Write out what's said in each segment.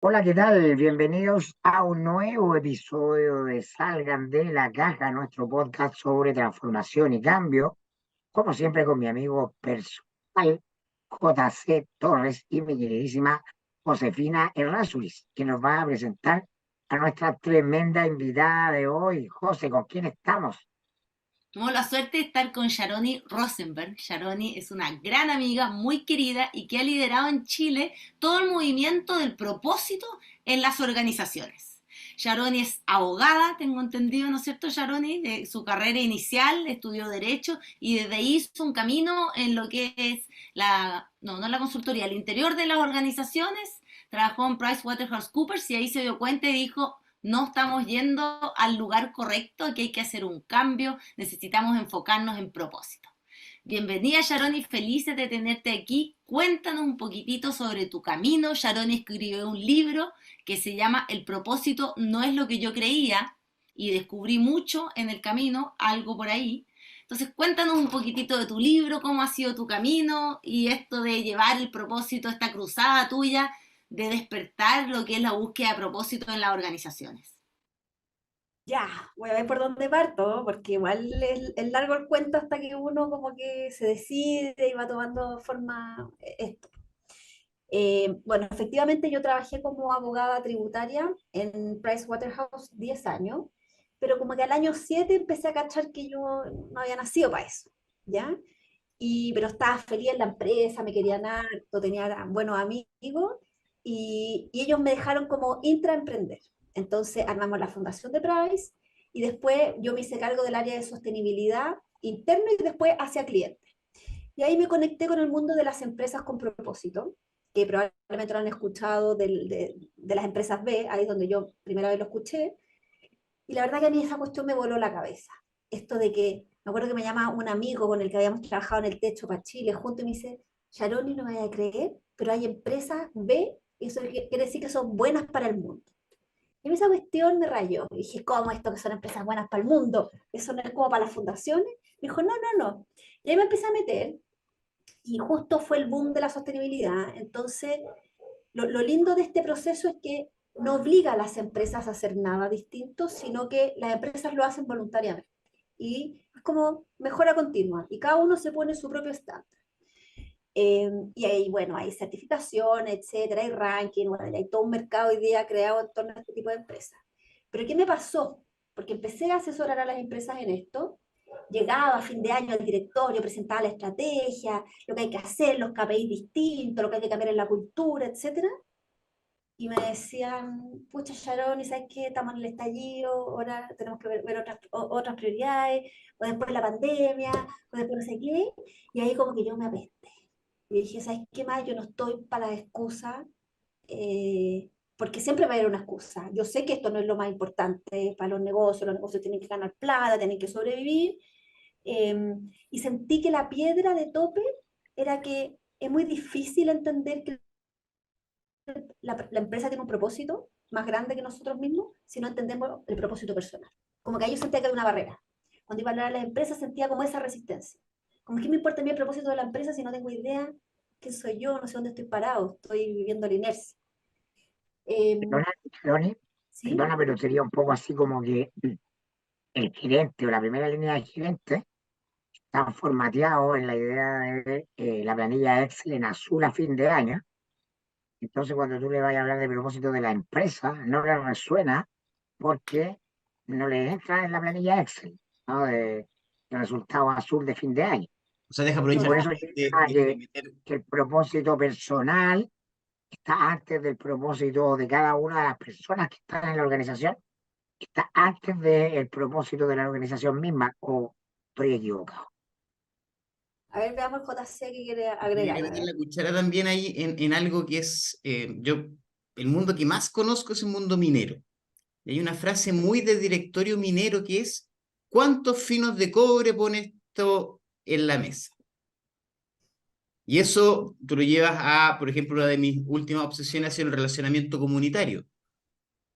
Hola, ¿qué tal? Bienvenidos a un nuevo episodio de Salgan de la Caja, nuestro podcast sobre transformación y cambio, como siempre con mi amigo personal JC Torres y mi queridísima Josefina Errázuriz, que nos va a presentar a nuestra tremenda invitada de hoy. José, ¿con quién estamos? Tengo la suerte de estar con Sharoni Rosenberg. Sharoni es una gran amiga, muy querida y que ha liderado en Chile todo el movimiento del propósito en las organizaciones. Sharoni es abogada, tengo entendido, ¿no es cierto, Sharoni? De su carrera inicial, estudió Derecho y desde ahí hizo un camino en lo que es no la consultoría, el interior de las organizaciones. Trabajó en PricewaterhouseCoopers y ahí se dio cuenta y dijo, no estamos yendo al lugar correcto, que hay que hacer un cambio, necesitamos enfocarnos en propósito. Bienvenida Sharon y felices de tenerte aquí. Cuéntanos un poquitito sobre tu camino. Sharon escribió un libro que se llama El propósito no es lo que yo creía y descubrí mucho en el camino, algo por ahí. Entonces cuéntanos un poquitito de tu libro, cómo ha sido tu camino y esto de llevar el propósito, esta cruzada tuya de despertar lo que es la búsqueda de propósito en las organizaciones. Ya, voy a ver por dónde parto, porque igual es largo el cuento hasta que uno como que se decide y va tomando forma esto. Bueno, efectivamente yo trabajé como abogada tributaria en Pricewaterhouse 10 años, pero como que al año 7 empecé a cachar que yo no había nacido para eso, ¿ya? Pero estaba feliz en la empresa, me querían harto, tenía buenos amigos, y ellos me dejaron como intraemprender. Entonces armamos la fundación de Price, y después yo me hice cargo del área de sostenibilidad interno y después hacia clientes. Y ahí me conecté con el mundo de las empresas con propósito, que probablemente lo han escuchado de las empresas B, ahí es donde yo primera vez lo escuché, y la verdad que a mí esa cuestión me voló la cabeza. Esto de que, me acuerdo que me llama un amigo con el que habíamos trabajado en el techo para Chile junto y me dice, Sharoni, no me vaya a creer, pero hay empresas B, y eso quiere decir que son buenas para el mundo. Y esa cuestión me rayó. Y dije, ¿cómo esto que son empresas buenas para el mundo? ¿Eso no es como para las fundaciones? Me dijo, no, no, no. Y ahí me empecé a meter, y justo fue el boom de la sostenibilidad. Entonces, lo lindo de este proceso es que no obliga a las empresas a hacer nada distinto, sino que las empresas lo hacen voluntariamente. Y es como mejora continua, y cada uno se pone su propio estándar. Y ahí, bueno, hay certificación, etcétera, hay ranking, bueno, hay todo un mercado hoy día creado en torno a este tipo de empresas. Pero ¿qué me pasó? Porque empecé a asesorar a las empresas en esto, llegaba a fin de año al directorio, presentaba la estrategia, lo que hay que hacer, los KPI distintos, lo que hay que cambiar en la cultura, etcétera, y me decían, pucha Sharon, ¿y sabes qué? Estamos en el estallido, ahora tenemos que ver otras prioridades, o después la pandemia, o después no sé qué, y ahí como que yo me apesté. Y dije, ¿sabes qué más? Yo no estoy para la excusa, porque siempre va a haber una excusa. Yo sé que esto no es lo más importante para los negocios tienen que ganar plata, tienen que sobrevivir, y sentí que la piedra de tope era que es muy difícil entender que la empresa tiene un propósito más grande que nosotros mismos si no entendemos el propósito personal. Como que ahí yo sentía que había una barrera. Cuando iba a hablar a las empresas sentía como esa resistencia. Como que me importa a mí el propósito de la empresa si no tengo idea quién soy yo, no sé dónde estoy parado, estoy viviendo la inercia. Eh, Perdona, Ronnie, ¿Sí? perdona, pero sería un poco así como que el gerente o la primera línea de gerente están formateados en la idea de la planilla Excel en azul a fin de año. Entonces, cuando tú le vayas a hablar de propósito de la empresa, no le resuena porque no le entra en la planilla Excel, ¿no? De resultado azul de fin de año. O sea, deja Y por aprovechar eso yo diría que el propósito personal está antes del propósito de cada una de las personas que están en la organización, está antes del propósito de la organización misma, o estoy equivocado. A ver, veamos el JC que quiere Tiene agregar. que A meter ver. la cuchara también ahí en algo que es, el mundo que más conozco es el mundo minero. Y hay una frase muy de directorio minero que es, ¿cuántos finos de cobre pone esto en la mesa? Y eso tú lo llevas a, por ejemplo, una de mis últimas obsesiones ha sido el relacionamiento comunitario.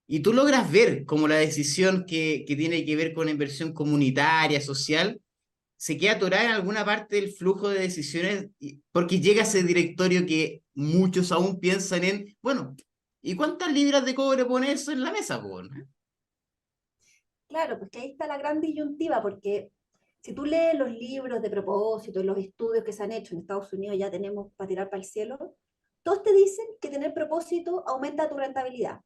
Y tú logras ver cómo la decisión que tiene que ver con inversión comunitaria, social, se queda atorada en alguna parte del flujo de decisiones porque llega ese directorio que muchos aún piensan en, bueno, ¿Y cuántas libras de cobre pone eso en la mesa, po? Claro, porque ahí está la gran disyuntiva, porque si tú lees los libros de propósito, los estudios que se han hecho en Estados Unidos, ya tenemos para tirar para el cielo, todos te dicen que tener propósito aumenta tu rentabilidad.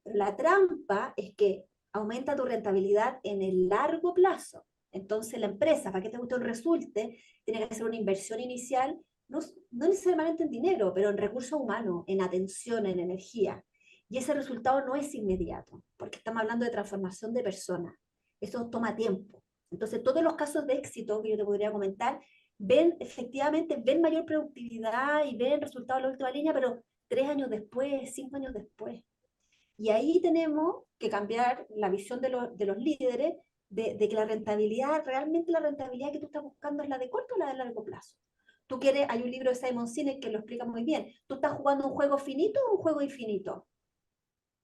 Pero la trampa es que aumenta tu rentabilidad en el largo plazo. Entonces la empresa, para que este cuestión resulte, tiene que hacer una inversión inicial, no, no necesariamente en dinero, pero en recursos humanos, en atención, en energía. Y ese resultado no es inmediato, porque estamos hablando de transformación de personas. Eso toma tiempo. Entonces todos los casos de éxito que yo te podría comentar, ven efectivamente, ven mayor productividad y ven resultados en la última línea, pero 3 años después, 5 años después. Y ahí tenemos que cambiar la visión de los líderes de que la rentabilidad, realmente la rentabilidad que tú estás buscando es la de corto o la de largo plazo. Tú quieres, hay un libro de Simon Sinek que lo explica muy bien. ¿Tú estás jugando un juego finito o un juego infinito?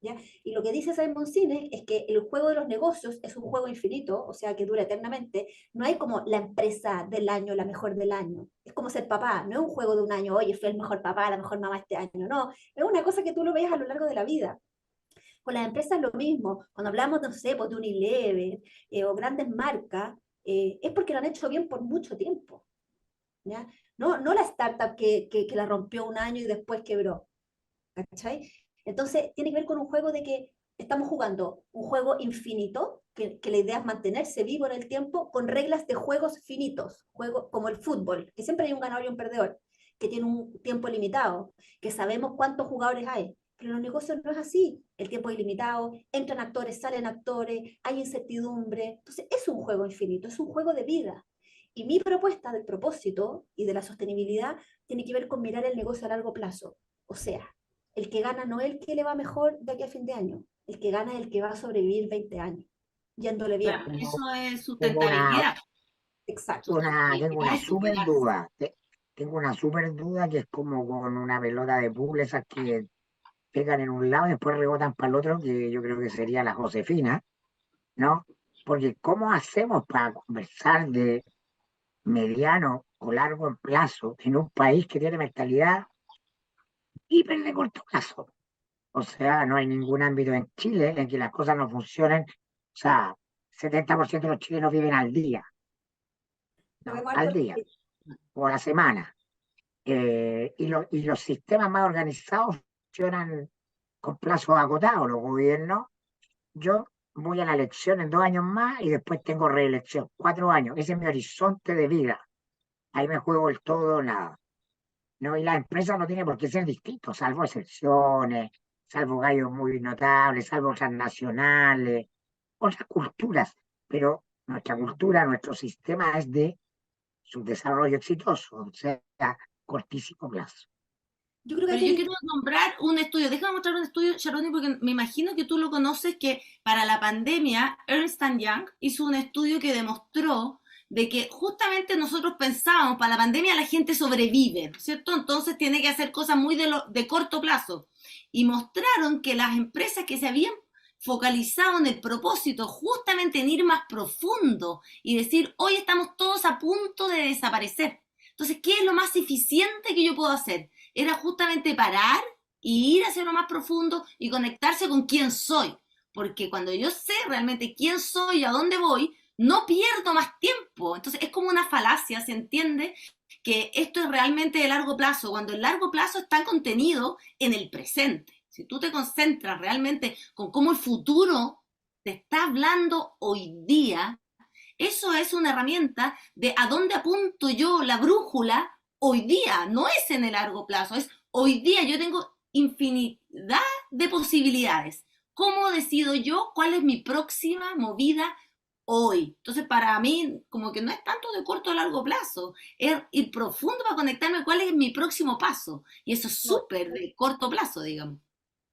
¿Ya? Y lo que dice Simon Sinek es que el juego de los negocios es un juego infinito, o sea, que dura eternamente. No hay como la empresa del año, la mejor del año. Es como ser papá, no es un juego de un año, oye, fui el mejor papá, la mejor mamá este año. No, es una cosa que tú lo ves a lo largo de la vida. Con las empresas lo mismo. Cuando hablamos, no sé, pues de Unilever o grandes marcas, es porque lo han hecho bien por mucho tiempo. ¿Ya? No, no la startup que la rompió un año y después quebró. ¿Cachai? Entonces, tiene que ver con un juego de que estamos jugando un juego infinito, que la idea es mantenerse vivo en el tiempo con reglas de juegos finitos, juego, como el fútbol, que siempre hay un ganador y un perdedor, que tiene un tiempo limitado, que sabemos cuántos jugadores hay. Pero en los negocios no es así. El tiempo es ilimitado, entran actores, salen actores, hay incertidumbre. Entonces, es un juego infinito, es un juego de vida. Y mi propuesta del propósito y de la sostenibilidad tiene que ver con mirar el negocio a largo plazo. O sea, el que gana no es el que le va mejor de aquí a fin de año. El que gana es el que va a sobrevivir 20 años, yéndole bien. Claro, Tengo, eso es tengo sustentabilidad. Exacto. tengo una Sustentabilidad es súper superarse. duda. Tengo una súper duda que es como con una pelota de pool, esas que pegan en un lado y después rebotan para el otro, que yo creo que sería la Josefina, ¿no? Porque ¿cómo hacemos para conversar de mediano o largo plazo en un país que tiene mentalidad hiper de corto plazo? O sea, no hay ningún ámbito en Chile en que las cosas no funcionen. O sea, 70% de los chilenos viven al día, Lo ¿no? vemos Al harto. día o a la semana. Y los sistemas más organizados funcionan con plazos agotados. Los gobiernos, yo voy a la elección en 2 años más y después tengo reelección, 4 años. Ese es mi horizonte de vida. Ahí me juego el todo o nada. ¿No? Y las empresas no tienen por qué ser distintos, salvo excepciones, salvo gallos muy notables, salvo transnacionales, otras culturas. Pero nuestra cultura, nuestro sistema es de su desarrollo exitoso, o sea, cortísimo plazo. Yo creo que hay Pero que yo quiero nombrar un estudio, déjame mostrar un estudio, Sharoni, porque me imagino que tú lo conoces, que para la pandemia Ernst Young hizo un estudio que demostró de que justamente nosotros pensábamos, para la pandemia la gente sobrevive, ¿cierto? Entonces tiene que hacer cosas muy de corto plazo. Y mostraron que las empresas que se habían focalizado en el propósito, justamente en ir más profundo y decir, hoy estamos todos a punto de desaparecer. Entonces, ¿qué es lo más eficiente que yo puedo hacer? Era justamente parar y ir hacia lo más profundo y conectarse con quién soy. Porque cuando yo sé realmente quién soy y a dónde voy, no pierdo más tiempo. Entonces es como una falacia, ¿se entiende? Que esto es realmente de largo plazo, cuando el largo plazo está contenido en el presente. Si tú te concentras realmente con cómo el futuro te está hablando hoy día, eso es una herramienta de a dónde apunto yo la brújula hoy día, no es en el largo plazo, es hoy día. Yo tengo infinidad de posibilidades. ¿Cómo decido yo cuál es mi próxima movida hoy? Entonces, para mí, como que no es tanto de corto o largo plazo, es ir profundo para conectarme cuál es mi próximo paso. Y eso es No, súper de corto plazo, digamos.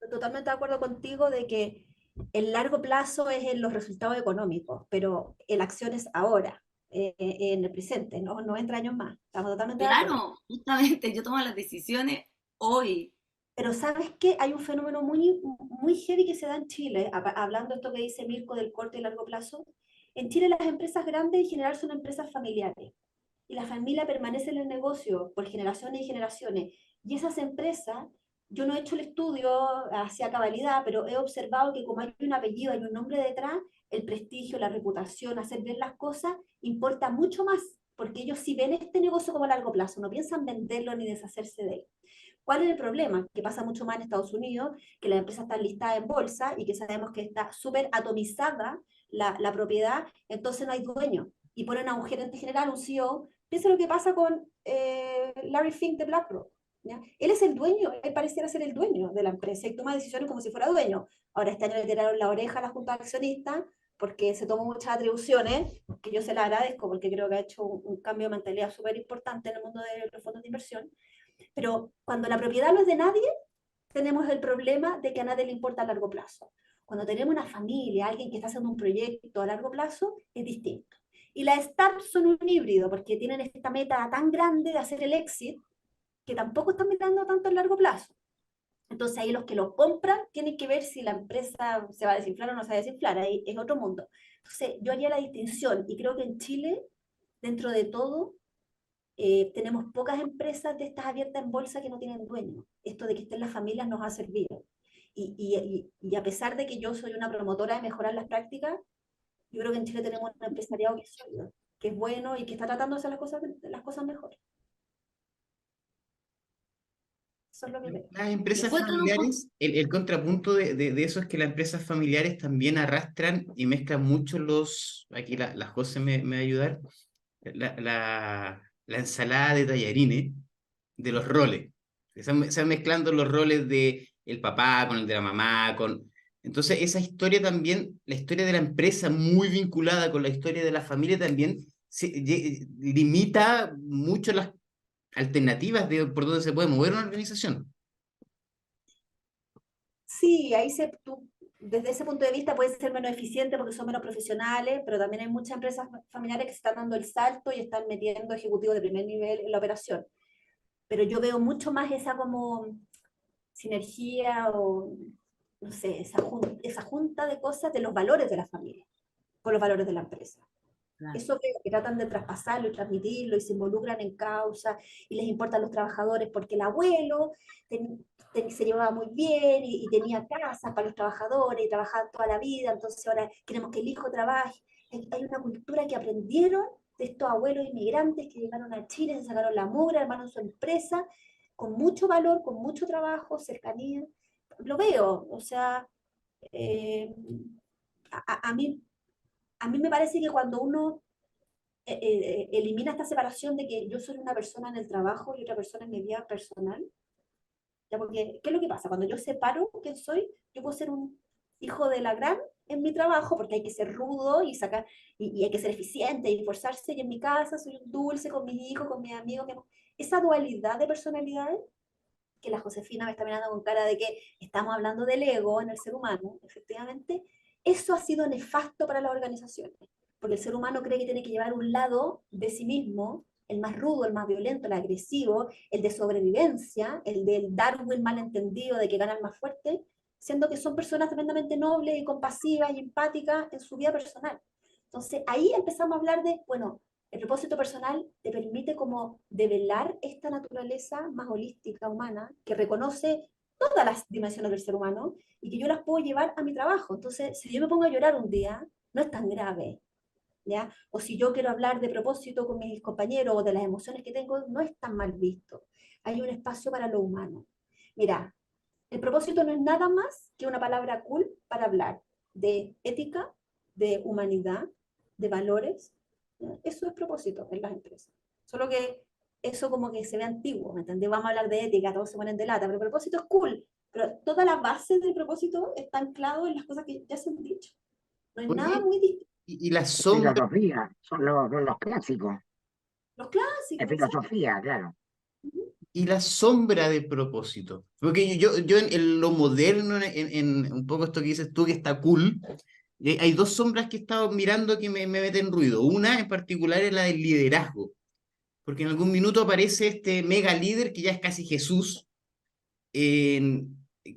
estoy totalmente de acuerdo contigo de que el largo plazo es en los resultados económicos, pero la acción es ahora, en el presente, no, no entre años más. Estamos totalmente de acuerdo. Claro, justamente yo tomo las decisiones hoy. Pero ¿sabes qué? Hay un fenómeno muy, muy heavy que se da en Chile, hablando de esto que dice Mirko del corto y largo plazo. En Chile las empresas grandes en general son empresas familiares y la familia permanece en el negocio por generaciones y generaciones. Y esas empresas yo no he hecho el estudio hacia cabalidad, pero he observado que como hay un apellido, hay un nombre detrás, el prestigio, la reputación, hacer bien las cosas, importa mucho más, porque ellos sí ven este negocio como a largo plazo, no piensan venderlo ni deshacerse de él. ¿Cuál es el problema? Que pasa mucho más en Estados Unidos, que las empresas están listadas en bolsa y que sabemos que está súper atomizada la propiedad, entonces no hay dueño. Y ponen a un gerente general, un CEO. Piensa lo que pasa con Larry Fink de BlackRock. ¿Ya? Él es el dueño, él pareciera ser el dueño de la empresa y toma decisiones como si fuera dueño. Ahora este año le tiraron la oreja a la Junta de Accionistas porque se tomó muchas atribuciones, que yo se la agradezco porque creo que ha hecho un cambio de mentalidad súper importante en el mundo de los fondos de inversión. Pero cuando la propiedad no es de nadie, tenemos el problema de que a nadie le importa a largo plazo. Cuando tenemos una familia, alguien que está haciendo un proyecto a largo plazo, es distinto. Y las startups son un híbrido porque tienen esta meta tan grande de hacer el exit que tampoco están mirando tanto a largo plazo. Entonces ahí los que lo compran tienen que ver si la empresa se va a desinflar o no se va a desinflar, ahí es otro mundo. Entonces yo haría la distinción y creo que en Chile, dentro de todo, tenemos pocas empresas de estas abiertas en bolsa que no tienen dueño. Esto de que estén las familias nos ha servido. Y a pesar de que yo soy una promotora de mejorar las prácticas, yo creo que en Chile tenemos un empresariado que es sólido, que es bueno y que está tratando de hacer las cosas mejor. Eso es lo que creo. Las empresas Cuéntanos un poco. familiares, el contrapunto de eso es que las empresas familiares también arrastran y mezclan mucho aquí la José me va a ayudar, la ensalada de tallarines de los roles. Se van mezclando los roles de el papá con el de la mamá, entonces esa historia también, la historia de la empresa muy vinculada con la historia de la familia también limita mucho las alternativas de por donde se puede mover una organización. Sí, tú, desde ese punto de vista puede ser menos eficiente porque son menos profesionales, pero también hay muchas empresas familiares que se están dando el salto y están metiendo ejecutivos de primer nivel en la operación. Pero yo veo mucho más esa como sinergia o, no sé, esa junta de cosas de los valores de la familia con los valores de la empresa. Claro. Eso que tratan de traspasarlo y transmitirlo y se involucran en causa y les importan los trabajadores porque el abuelo se llevaba muy bien y tenía casas para los trabajadores y trabajaban toda la vida, entonces ahora queremos que el hijo trabaje. Hay una cultura que aprendieron de estos abuelos inmigrantes que llegaron a Chile, se sacaron la mugre, armaron su empresa con mucho valor, con mucho trabajo, cercanía. Lo veo, o sea, eh, a, a mí a mí me parece que cuando uno elimina esta separación de que yo soy una persona en el trabajo y otra persona en mi vida personal, ¿ya? Porque, ¿qué es lo que pasa? Cuando yo separo quién soy, yo puedo ser un hijo de la gran en mi trabajo, porque hay que ser rudo y sacar, y hay que ser eficiente y esforzarse, y en mi casa soy un dulce con mis hijos, con mis amigos, esa dualidad de personalidades, que la Josefina me está mirando con cara de que estamos hablando del ego en el ser humano, efectivamente, eso ha sido nefasto para las organizaciones, porque el ser humano cree que tiene que llevar un lado de sí mismo, el más rudo, el más violento, el agresivo, el de sobrevivencia, el del Darwin malentendido de que gana el más fuerte, siendo que son personas tremendamente nobles y compasivas y empáticas en su vida personal. Entonces ahí empezamos a hablar de, bueno, el propósito personal te permite como develar esta naturaleza más holística, humana, que reconoce todas las dimensiones del ser humano y que yo las puedo llevar a mi trabajo. Entonces, si yo me pongo a llorar un día, no es tan grave, ¿ya? O si yo quiero hablar de propósito con mis compañeros o de las emociones que tengo, no es tan mal visto. Hay un espacio para lo humano. Mira, el propósito no es nada más que una palabra cool para hablar de ética, de humanidad, de valores. Eso es propósito en las empresas. Solo que eso como que se ve antiguo, ¿me entendés? Vamos a hablar de ética, todos se ponen de lata, pero el propósito es cool. Pero toda la base del propósito está anclado en las cosas que ya se han dicho. No hay nada Oye, muy distinto. y la Es sombra, filosofía, son los clásicos. Los Es clásicos, exacto. filosofía, claro. y la sombra de propósito. Porque yo en lo moderno, en un poco esto que dices tú, que está cool, hay dos sombras que he estado mirando que me meten ruido. Una en particular es la del liderazgo, porque en algún minuto aparece este mega líder que ya es casi Jesús,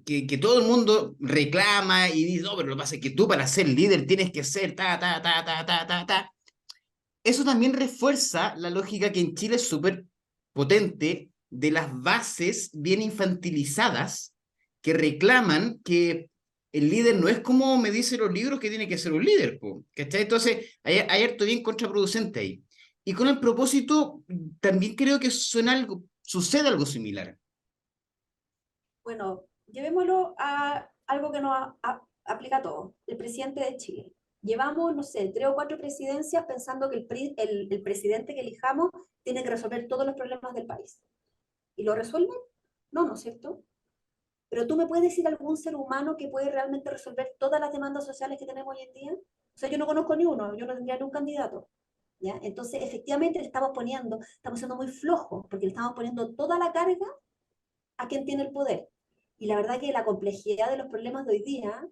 que todo el mundo reclama y dice, no, pero lo que pasa es que tú para ser líder tienes que ser ta, ta, ta, ta, ta, ta, ta. Eso también refuerza la lógica que en Chile es súper potente de las bases bien infantilizadas que reclaman que el líder no es como me dicen los libros que tiene que ser un líder, po, ¿cachai? Entonces hay harto bien contraproducente ahí. Y con el propósito, también creo que sucede algo similar. Bueno, llevémoslo a algo que nos aplica a todos, el presidente de Chile. Llevamos, no sé, 3 o 4 presidencias pensando que el presidente que elijamos tiene que resolver todos los problemas del país. ¿Y lo resuelve? No, ¿no es cierto? Pero tú me puedes decir algún ser humano que puede realmente resolver todas las demandas sociales que tenemos hoy en día. O sea, yo no conozco ni uno, yo no tendría ni un candidato. ¿Ya? Entonces, efectivamente, estamos siendo muy flojos, porque le estamos poniendo toda la carga a quien tiene el poder. Y la verdad que la complejidad de los problemas de hoy día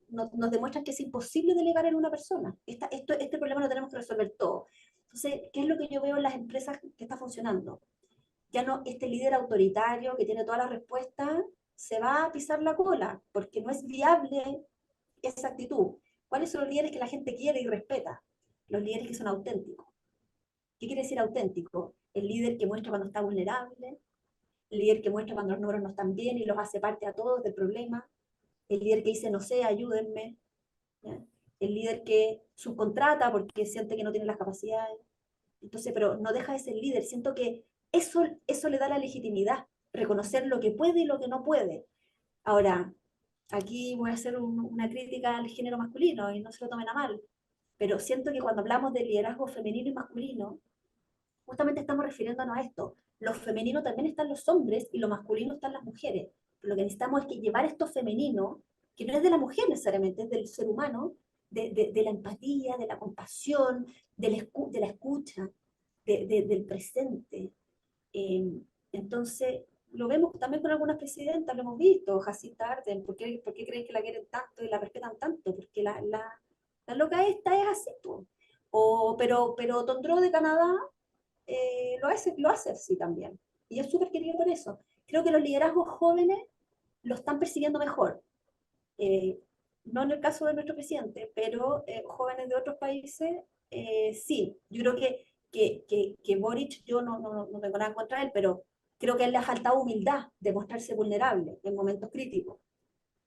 nos demuestra que es imposible delegar en una persona. Este problema lo tenemos que resolver todo. Entonces, ¿qué es lo que yo veo en las empresas que está funcionando? Ya no, este líder autoritario que tiene todas las respuestas se va a pisar la cola, porque no es viable esa actitud. ¿Cuáles son los líderes que la gente quiere y respeta? Los líderes que son auténticos. ¿Qué quiere decir auténtico? El líder que muestra cuando está vulnerable, el líder que muestra cuando los números no están bien y los hace parte a todos del problema, el líder que dice, no sé, ayúdenme, ¿ya? El líder que subcontrata porque siente que no tiene las capacidades. Entonces, pero no deja de ser líder. Siento que eso le da la legitimidad, reconocer lo que puede y lo que no puede. Ahora, aquí voy a hacer una crítica al género masculino y no se lo tomen a mal, pero siento que cuando hablamos de liderazgo femenino y masculino, justamente estamos refiriéndonos a esto. Lo femenino también están los hombres y lo masculino están las mujeres. Pero lo que necesitamos es que llevar esto femenino, que no es de la mujer necesariamente, es del ser humano, de la empatía, de la compasión, de la escucha, del presente. Eh, entonces, lo vemos también con algunas presidentas, lo hemos visto, Jacinta Ardern, ¿por qué creen que la quieren tanto y la respetan tanto? Porque la loca esta es así, pues. Pero Tondreau de Canadá lo hace así también. Y es súper querido por eso. Creo que los liderazgos jóvenes lo están persiguiendo mejor. Eh, no en el caso de nuestro presidente, pero jóvenes de otros países, sí. Yo creo que Boric, yo no tengo nada contra él, pero creo que a él le ha faltado humildad de mostrarse vulnerable en momentos críticos.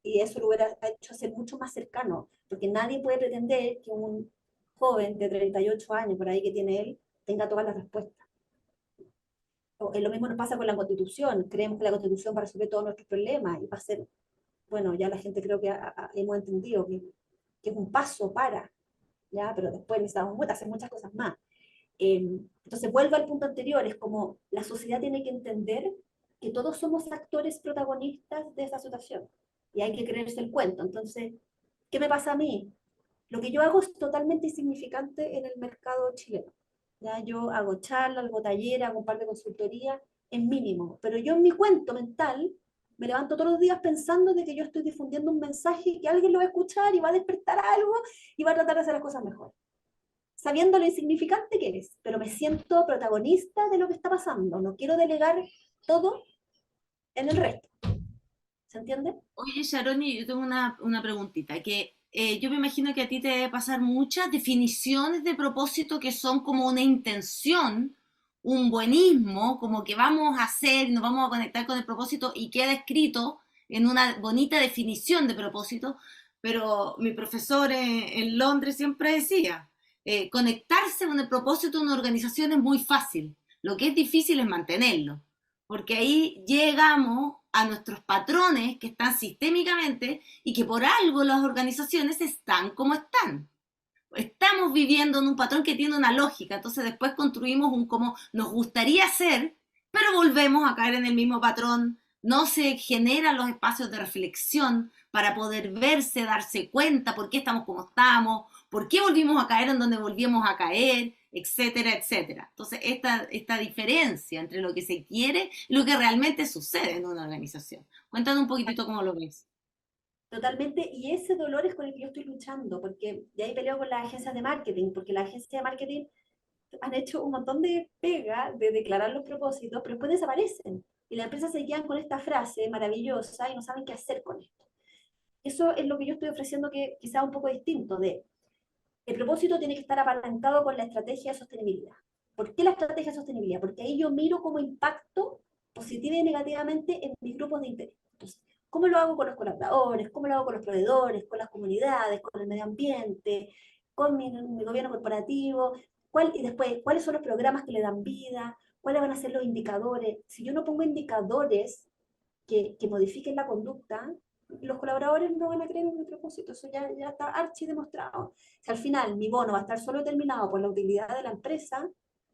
Y eso lo hubiera hecho ser mucho más cercano, porque nadie puede pretender que un joven de 38 años, por ahí que tiene él, tenga todas las respuestas. Lo mismo nos pasa con la Constitución. Creemos que la Constitución va a resolver todos nuestros problemas y va a ser, bueno, ya la gente creo que hemos entendido que es un paso para, ¿ya? Pero después necesitamos hacer muchas cosas más. Entonces vuelvo al punto anterior, es como la sociedad tiene que entender que todos somos actores protagonistas de esa situación y hay que creerse el cuento. Entonces, ¿qué me pasa a mí? Lo que yo hago es totalmente insignificante en el mercado chileno. ¿Ya? Yo hago charlas, hago talleres, hago un par de consultorías, es mínimo. Pero yo en mi cuento mental me levanto todos los días pensando de que yo estoy difundiendo un mensaje que alguien lo va a escuchar y va a despertar algo y va a tratar de hacer las cosas mejor. Sabiendo lo insignificante que es, pero me siento protagonista de lo que está pasando. No quiero delegar todo en el resto. ¿Se entiende? Oye, Sharoni, yo tengo una preguntita, que yo me imagino que a ti te debe pasar muchas definiciones de propósito que son como una intención, un buenismo, como que vamos a hacer, nos vamos a conectar con el propósito y queda escrito en una bonita definición de propósito, pero mi profesor en Londres siempre decía, conectarse con el propósito de una organización es muy fácil, lo que es difícil es mantenerlo porque ahí llegamos a nuestros patrones que están sistémicamente y que por algo las organizaciones están como están. Estamos viviendo en un patrón que tiene una lógica, entonces después construimos un como nos gustaría ser, pero volvemos a caer en el mismo patrón, no se generan los espacios de reflexión para poder verse, darse cuenta por qué estamos como estamos, por qué volvimos a caer en donde volvíamos a caer, etcétera, etcétera. Entonces, esta diferencia entre lo que se quiere y lo que realmente sucede en una organización. Cuéntanos un poquitito cómo lo ves. Totalmente, y ese dolor es con el que yo estoy luchando, porque ya he peleado con las agencias de marketing, porque las agencias de marketing han hecho un montón de pega de declarar los propósitos, pero después desaparecen. Y las empresas se quedan con esta frase maravillosa y no saben qué hacer con esto. Eso es lo que yo estoy ofreciendo que quizá un poco distinto, de el propósito tiene que estar apalancado con la estrategia de sostenibilidad. ¿Por qué la estrategia de sostenibilidad? Porque ahí yo miro cómo impacto positiva y negativamente en mis grupos de interés. Entonces, ¿cómo lo hago con los colaboradores? ¿Cómo lo hago con los proveedores? ¿Con las comunidades? ¿Con el medio ambiente? ¿Con mi gobierno corporativo? Y después, ¿cuáles son los programas que le dan vida? ¿Cuáles van a ser los indicadores? Si yo no pongo indicadores que modifiquen la conducta, los colaboradores no van a creer en mi propósito. Eso ya está archi demostrado. Si al final mi bono va a estar solo determinado por la utilidad de la empresa,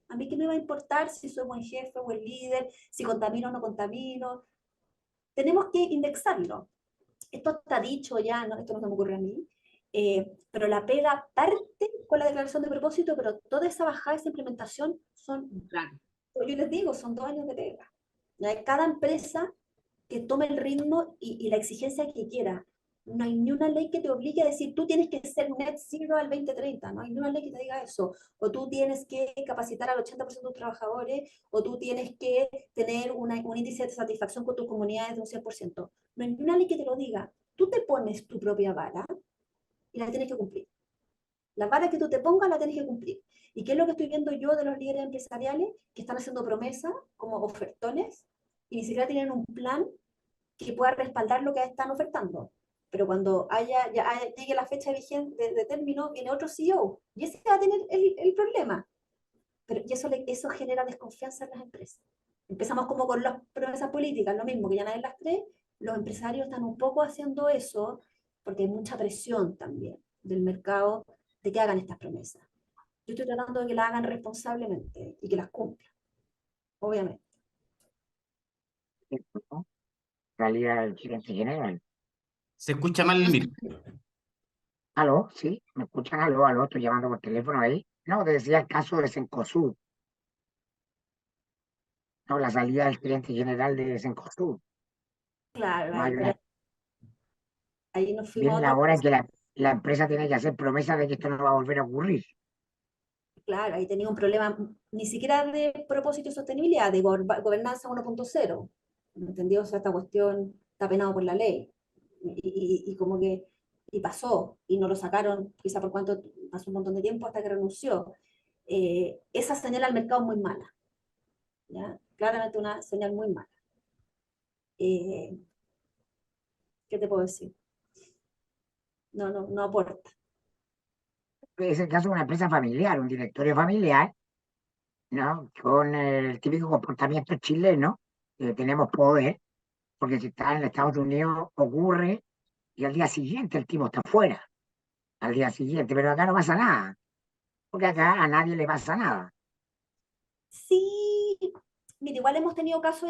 a mí qué me va a importar si soy buen jefe o buen líder, si contamino o no contamino. Tenemos que indexarlo. Esto está dicho ya, ¿no? Esto no se me ocurre a mí, pero la pega parte con la declaración de propósito, pero toda esa bajada, esa implementación son, Claro. yo les digo, son 2 años de pega. Cada empresa que tome el ritmo y la exigencia que quiera. No hay ni una ley que te obligue a decir, tú tienes que ser net zero al 2030, no hay ni una ley que te diga eso, o tú tienes que capacitar al 80% de tus trabajadores, o tú tienes que tener un índice de satisfacción con tus comunidades de un 100%. No hay ni una ley que te lo diga. Tú te pones tu propia vara y la tienes que cumplir. La vara que tú te pongas la tienes que cumplir. ¿Y qué es lo que estoy viendo yo de los líderes empresariales que están haciendo promesas como ofertones y ni siquiera tienen un plan que pueda respaldar lo que están ofertando? Pero cuando llegue la fecha de término, viene otro CEO y ese va a tener el problema. Y eso genera desconfianza en las empresas. Empezamos como con las promesas políticas, lo mismo, que ya nadie las cree. Los empresarios están un poco haciendo eso porque hay mucha presión también del mercado de que hagan estas promesas. Yo estoy tratando de que las hagan responsablemente y que las cumplan, obviamente. ¿no? Realidad del gerente general. Se escucha mal el micro. ¿Aló? ¿Sí? ¿Me escuchan? ¿Aló? ¿Aló? Estoy llamando por teléfono ahí. No, te decía el caso de Cencosud, no, la salida del gerente general de Cencosud. Claro, No hay pero una, ahí nos fuimos viene a la otra hora en cosa. que la empresa tiene que hacer promesas de que esto no va a volver a ocurrir. Claro, ahí tenía un problema ni siquiera de propósito y sostenibilidad, de gobernanza 1.0. ¿Me entendió? O sea, esta cuestión está penado por la ley. Y como que y pasó, y no lo sacaron, quizá por cuánto, pasó un montón de tiempo hasta que renunció. Esa señal al mercado es muy mala, ¿ya? Claramente una señal muy mala. Eh, ¿Qué te puedo decir? No aporta. Es el caso de una empresa familiar, un directorio familiar, ¿no? Con el típico comportamiento chileno, que tenemos poder, porque si está en Estados Unidos ocurre y al día siguiente el tipo está fuera, al día siguiente, pero acá no pasa nada, porque acá a nadie le pasa nada. Sí, mira, igual hemos tenido casos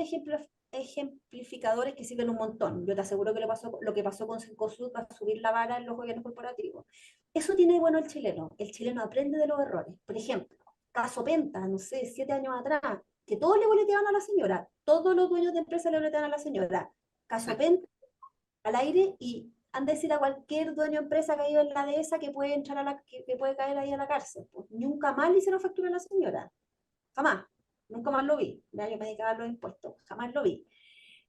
ejemplificadores que sirven un montón. Yo te aseguro que lo que pasó con Cencosud va a subir la vara en los gobiernos corporativos. Eso tiene de bueno el chileno. El chileno aprende de los errores. Por ejemplo, caso Penta, no sé, 7 años atrás, que todos le boleteaban a la señora, todos los dueños de empresas le boleteaban a la señora. Caso Penta al aire y han de decir a cualquier dueño de empresa que ha ido en la dehesa que puede entrar que puede caer ahí a la cárcel. Pues, nunca más le hicieron factura a la señora. Jamás, nunca más lo vi. Ya, yo me dedicaba a los impuestos, jamás lo vi.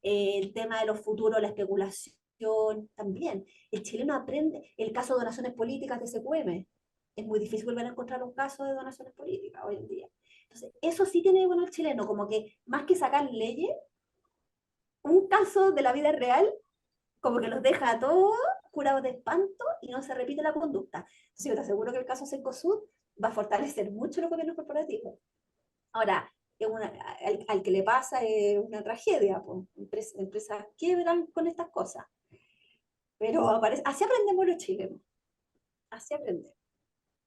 El tema de los futuros, la especulación, también. El chileno aprende, el caso de donaciones políticas de SQM. Es muy difícil volver a encontrar un caso de donaciones políticas hoy en día. Entonces, eso sí tiene bueno el chileno, como que más que sacar leyes, un caso de la vida real, como que los deja a todos curados de espanto y no se repite la conducta. Entonces, yo te aseguro que el caso Cencosud va a fortalecer mucho los gobiernos corporativos. Ahora, al que le pasa es una tragedia, pues. Empresas quiebran con estas cosas. Pero así aprendemos los chilenos, así aprendemos.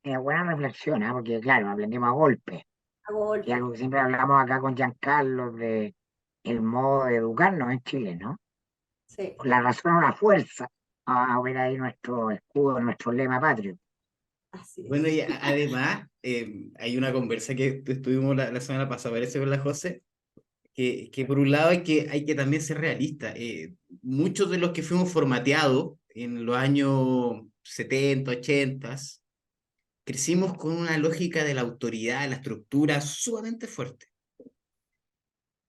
Buena reflexión, ¿ah? Porque claro, aprendimos a golpe, A que es golpe. algo que siempre hablamos acá con Giancarlo de el modo de educarnos en Chile, ¿no? Sí, Por la razón o la fuerza, a ver ahí nuestro escudo, nuestro lema patrio. así Bueno, es. y además, hay una conversa que tuvimos la semana pasada, parece, con la José, que por un lado hay que también ser realista. Muchos de los que fuimos formateados en los años 70 80, crecimos con una lógica de la autoridad, de la estructura sumamente fuerte.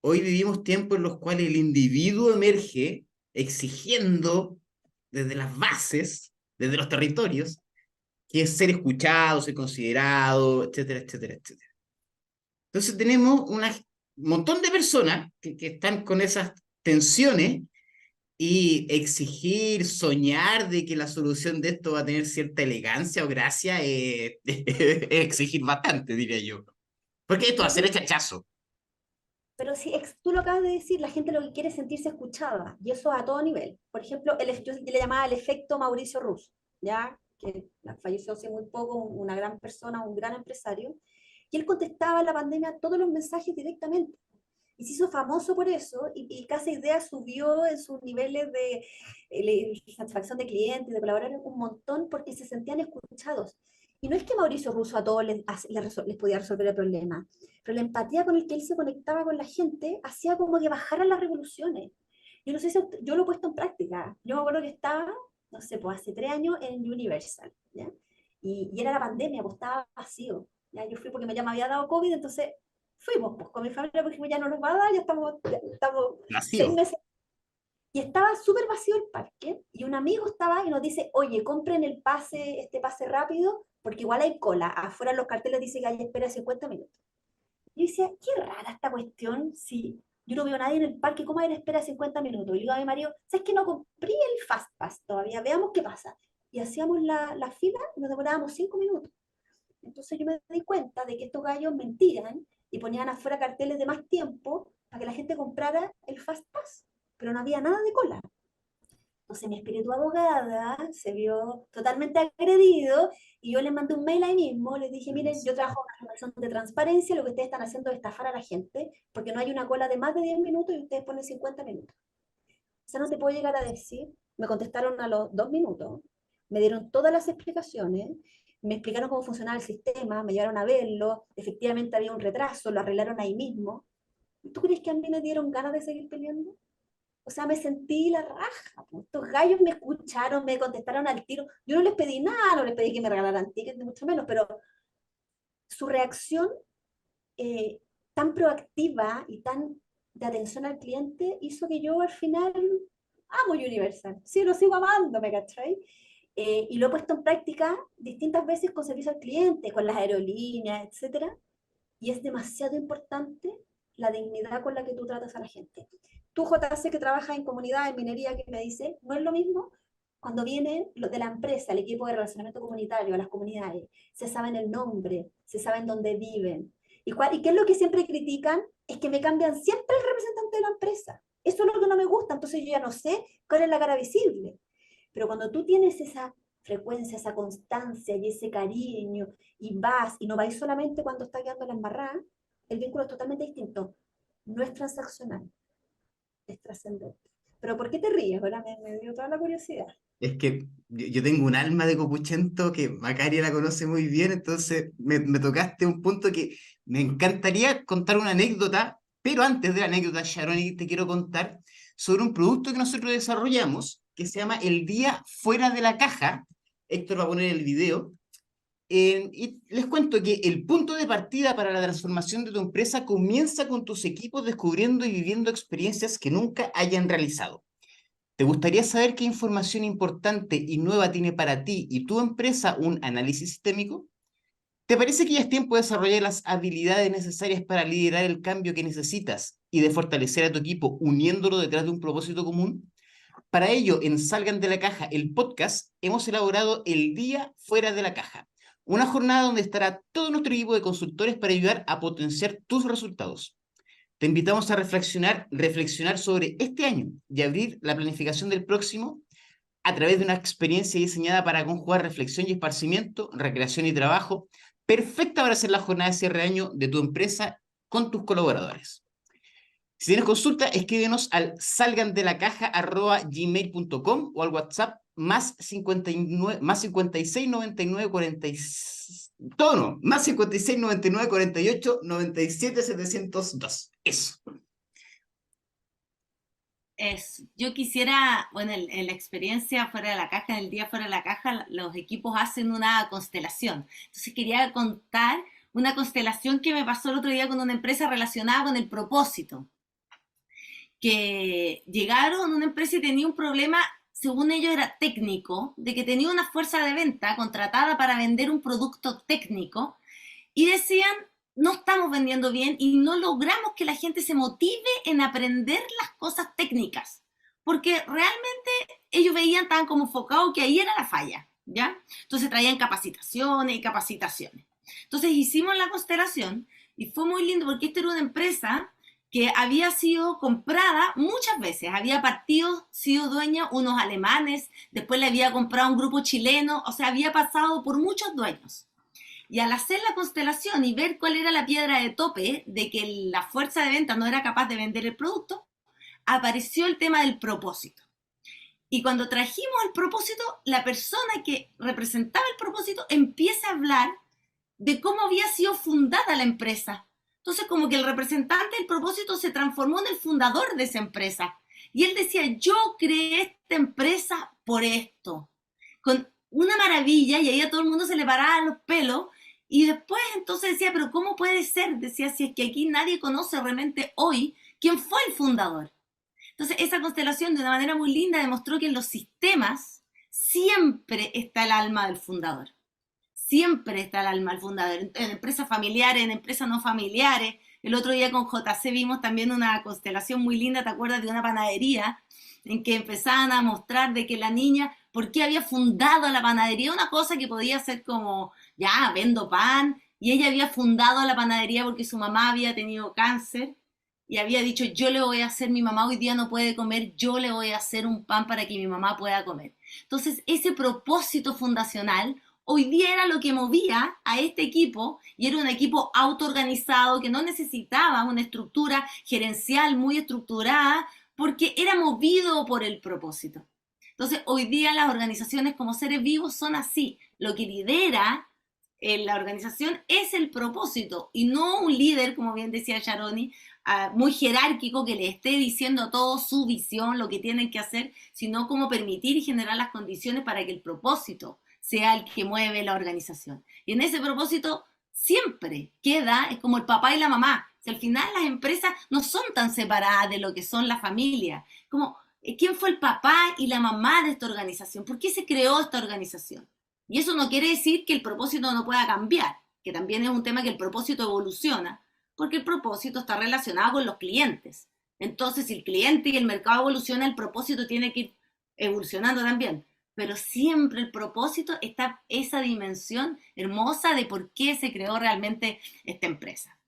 Hoy vivimos tiempos en los cuales el individuo emerge exigiendo desde las bases, desde los territorios, que es ser escuchado, ser considerado, etcétera, etcétera, etcétera. Entonces tenemos un montón de personas que están con esas tensiones y exigir, soñar de que la solución de esto va a tener cierta elegancia o gracia, es exigir bastante, diría yo. Porque esto va a ser Pero, el chachazo. pero si tú lo acabas de decir, la gente lo que quiere es sentirse escuchada, y eso a todo nivel. Por ejemplo, yo le llamaba el efecto Mauricio Rus, ¿ya? Que falleció hace muy poco, una gran persona, un gran empresario, y él contestaba en la pandemia todos los mensajes directamente. Y se hizo famoso por eso, y Casa Idea subió en sus niveles de satisfacción de clientes, de colaboradores, un montón porque se sentían escuchados. Y no es que Mauricio Russo a todos les podía resolver el problema, pero la empatía con el que él se conectaba con la gente hacía como que bajaran las revoluciones. Yo no sé si yo lo he puesto en práctica. Yo me acuerdo que estaba, no sé, pues hace 3 años en Universal, ¿ya? Y era la pandemia, pues estaba vacío. ¿Ya? Yo fui porque ya me había dado COVID, entonces fuimos pues, con mi familia porque ya no nos va a dar, ya estamos seis Nació. meses. Y estaba súper vacío el parque, y un amigo estaba y nos dice, oye, compren el pase, este pase rápido, porque igual hay cola. Afuera en los carteles dice que hay espera 50 minutos. Y yo decía, qué rara esta cuestión, si yo no veo a nadie en el parque, ¿cómo hay espera 50 minutos? Y le digo a mi marido, ¿sabes que no compré el Fast Pass todavía? Veamos qué pasa. Y hacíamos la fila y nos demorábamos 5 minutos. Entonces yo me di cuenta de que estos gallos mentían y ponían afuera carteles de más tiempo para que la gente comprara el Fast Pass, pero no había nada de cola. Entonces mi espíritu abogada se vio totalmente agredido y yo le mandé un mail ahí mismo, les dije, miren, yo trabajo en una relación de transparencia, lo que ustedes están haciendo es estafar a la gente, porque no hay una cola de más de 10 minutos y ustedes ponen 50 minutos. O sea, no te puedo llegar a decir, me contestaron a los 2 minutos, me dieron todas las explicaciones, me explicaron cómo funcionaba el sistema, me llevaron a verlo, efectivamente había un retraso, lo arreglaron ahí mismo. ¿Tú crees que a mí me dieron ganas de seguir peleando? O sea, me sentí la raja. Po. Estos gallos me escucharon, me contestaron al tiro. Yo no les pedí nada, no les pedí que me regalaran tickets, ni mucho menos, pero su reacción eh, tan proactiva y tan de atención al cliente hizo que yo al final amo Universal. Sí, lo sigo amando, ¿me cachai? Y lo he puesto en práctica distintas veces con servicio al cliente, con las aerolíneas, etcétera. Y es demasiado importante la dignidad con la que tú tratas a la gente. Tú, JC, que trabajas en comunidad, en minería, que me dice, no es lo mismo cuando vienen los de la empresa, el equipo de relacionamiento comunitario, a las comunidades, se saben el nombre, se saben dónde viven. ¿Y qué es lo que siempre critican? Es que me cambian siempre el representante de la empresa. Eso es lo que no me gusta, entonces yo ya no sé cuál es la cara visible. Pero cuando tú tienes esa frecuencia, esa constancia y ese cariño, y vas, y no vais solamente cuando está quedando la embarrada, el vínculo es totalmente distinto. No es transaccional, es trascendente. Pero ¿por qué te ríes? Ahora me dio toda la curiosidad. Es que yo tengo un alma de copuchento que Macaria la conoce muy bien, entonces me tocaste un punto que me encantaría contar una anécdota, pero antes de la anécdota, Sharon, te quiero contar sobre un producto que nosotros desarrollamos que se llama El Día Fuera de la Caja. Héctor va a poner el video. Y les cuento que el punto de partida para la transformación de tu empresa comienza con tus equipos descubriendo y viviendo experiencias que nunca hayan realizado. ¿Te gustaría saber qué información importante y nueva tiene para ti y tu empresa un análisis sistémico? ¿Te parece que ya es tiempo de desarrollar las habilidades necesarias para liderar el cambio que necesitas y de fortalecer a tu equipo uniéndolo detrás de un propósito común? Para ello, en Salgan de la Caja, el podcast, hemos elaborado El Día Fuera de la Caja, una jornada donde estará todo nuestro equipo de consultores para ayudar a potenciar tus resultados. Te invitamos a reflexionar sobre este año y abrir la planificación del próximo a través de una experiencia diseñada para conjugar reflexión y esparcimiento, recreación y trabajo, perfecta para hacer la jornada de cierre de año de tu empresa con tus colaboradores. Si tienes consulta, escríbenos al salgandelacaja@gmail.com o al WhatsApp más 59, más 56 99 46, todo no, más 56 99 48 97 702. Eso. Yo quisiera, bueno, en la experiencia fuera de la caja, en el día fuera de la caja, los equipos hacen una constelación. Entonces quería contar una constelación que me pasó el otro día con una empresa relacionada con el propósito. Que llegaron a una empresa y tenía un problema, según ellos era técnico, de que tenía una fuerza de venta contratada para vender un producto técnico y decían, no estamos vendiendo bien y no logramos que la gente se motive en aprender las cosas técnicas, porque realmente ellos veían, estaban como enfocados que ahí era la falla, ¿ya? Entonces traían capacitaciones y capacitaciones. Entonces hicimos la constelación y fue muy lindo porque esta era una empresa que había sido comprada muchas veces, había partido, sido dueña unos alemanes, después le había comprado un grupo chileno, o sea, había pasado por muchos dueños. Y al hacer la constelación y ver cuál era la piedra de tope de que la fuerza de venta no era capaz de vender el producto, apareció el tema del propósito. Y cuando trajimos el propósito, la persona que representaba el propósito empieza a hablar de cómo había sido fundada la empresa. Entonces, como que el representante del propósito se transformó en el fundador de esa empresa. Y él decía, yo creé esta empresa por esto. Con una maravilla, y ahí a todo el mundo se le paraba los pelos. Y después entonces decía, pero ¿cómo puede ser? Decía, si es que aquí nadie conoce realmente hoy quién fue el fundador. Entonces, esa constelación de una manera muy linda demostró que en los sistemas siempre está el alma del fundador. Siempre está el alma del fundador. En empresas familiares, en empresas no familiares. El otro día con JC vimos también una constelación muy linda, ¿te acuerdas? De una panadería en que empezaban a mostrar de que la niña, ¿por qué había fundado la panadería? Una cosa que podía ser como, ya, vendo pan. Y ella había fundado la panadería porque su mamá había tenido cáncer y había dicho, yo le voy a hacer, mi mamá hoy día no puede comer, yo le voy a hacer un pan para que mi mamá pueda comer. Entonces, ese propósito fundacional hoy día era lo que movía a este equipo y era un equipo autoorganizado que no necesitaba una estructura gerencial muy estructurada porque era movido por el propósito. Entonces, hoy día las organizaciones como seres vivos son así. Lo que lidera la organización es el propósito y no un líder, como bien decía Sharoni, muy jerárquico que le esté diciendo a todos su visión, lo que tienen que hacer, sino como permitir y generar las condiciones para que el propósito sea el que mueve la organización. Y en ese propósito siempre queda, es como el papá y la mamá. Si al final las empresas no son tan separadas de lo que son la familia. Como, ¿quién fue el papá y la mamá de esta organización? ¿Por qué se creó esta organización? Y eso no quiere decir que el propósito no pueda cambiar, que también es un tema que el propósito evoluciona, porque el propósito está relacionado con los clientes. Entonces, si el cliente y el mercado evolucionan, el propósito tiene que ir evolucionando también. Pero siempre el propósito está esa dimensión hermosa de por qué se creó realmente esta empresa.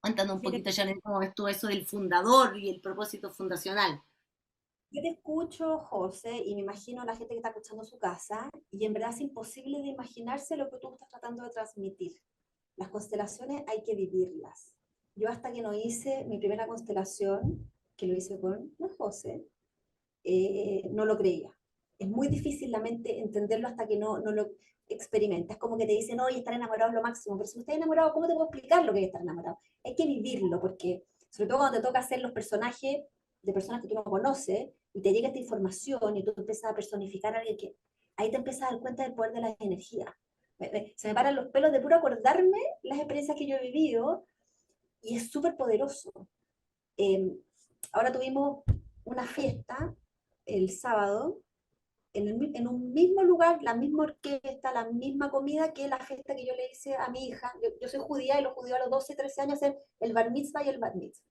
Cuéntanos un poquito, Janet, cómo ves tú eso del fundador y el propósito fundacional. Yo te escucho, José, y me imagino a la gente que está escuchando en su casa, y en verdad es imposible de imaginarse lo que tú estás tratando de transmitir. Las constelaciones hay que vivirlas. Yo hasta que no hice mi primera constelación, que lo hice con José, no lo creía. Es muy difícil la mente entenderlo hasta que no lo experimentas. Es como que te dicen, oye, estar enamorado es lo máximo, pero si no estás enamorado, ¿cómo te puedo explicar lo que es estar enamorado? Hay que vivirlo, porque sobre todo cuando te toca hacer los personajes de personas que tú no conoces, y te llega esta información y tú empiezas a personificar a alguien que ahí te empiezas a dar cuenta del poder de las energías. Se me paran los pelos de puro acordarme las experiencias que yo he vivido y es súper poderoso. Ahora tuvimos una fiesta el sábado en un mismo lugar, la misma orquesta, la misma comida que la fiesta que yo le hice a mi hija. Yo soy judía y los judíos a los 12, 13 años hacen el bar mitzvah y el bat mitzvah.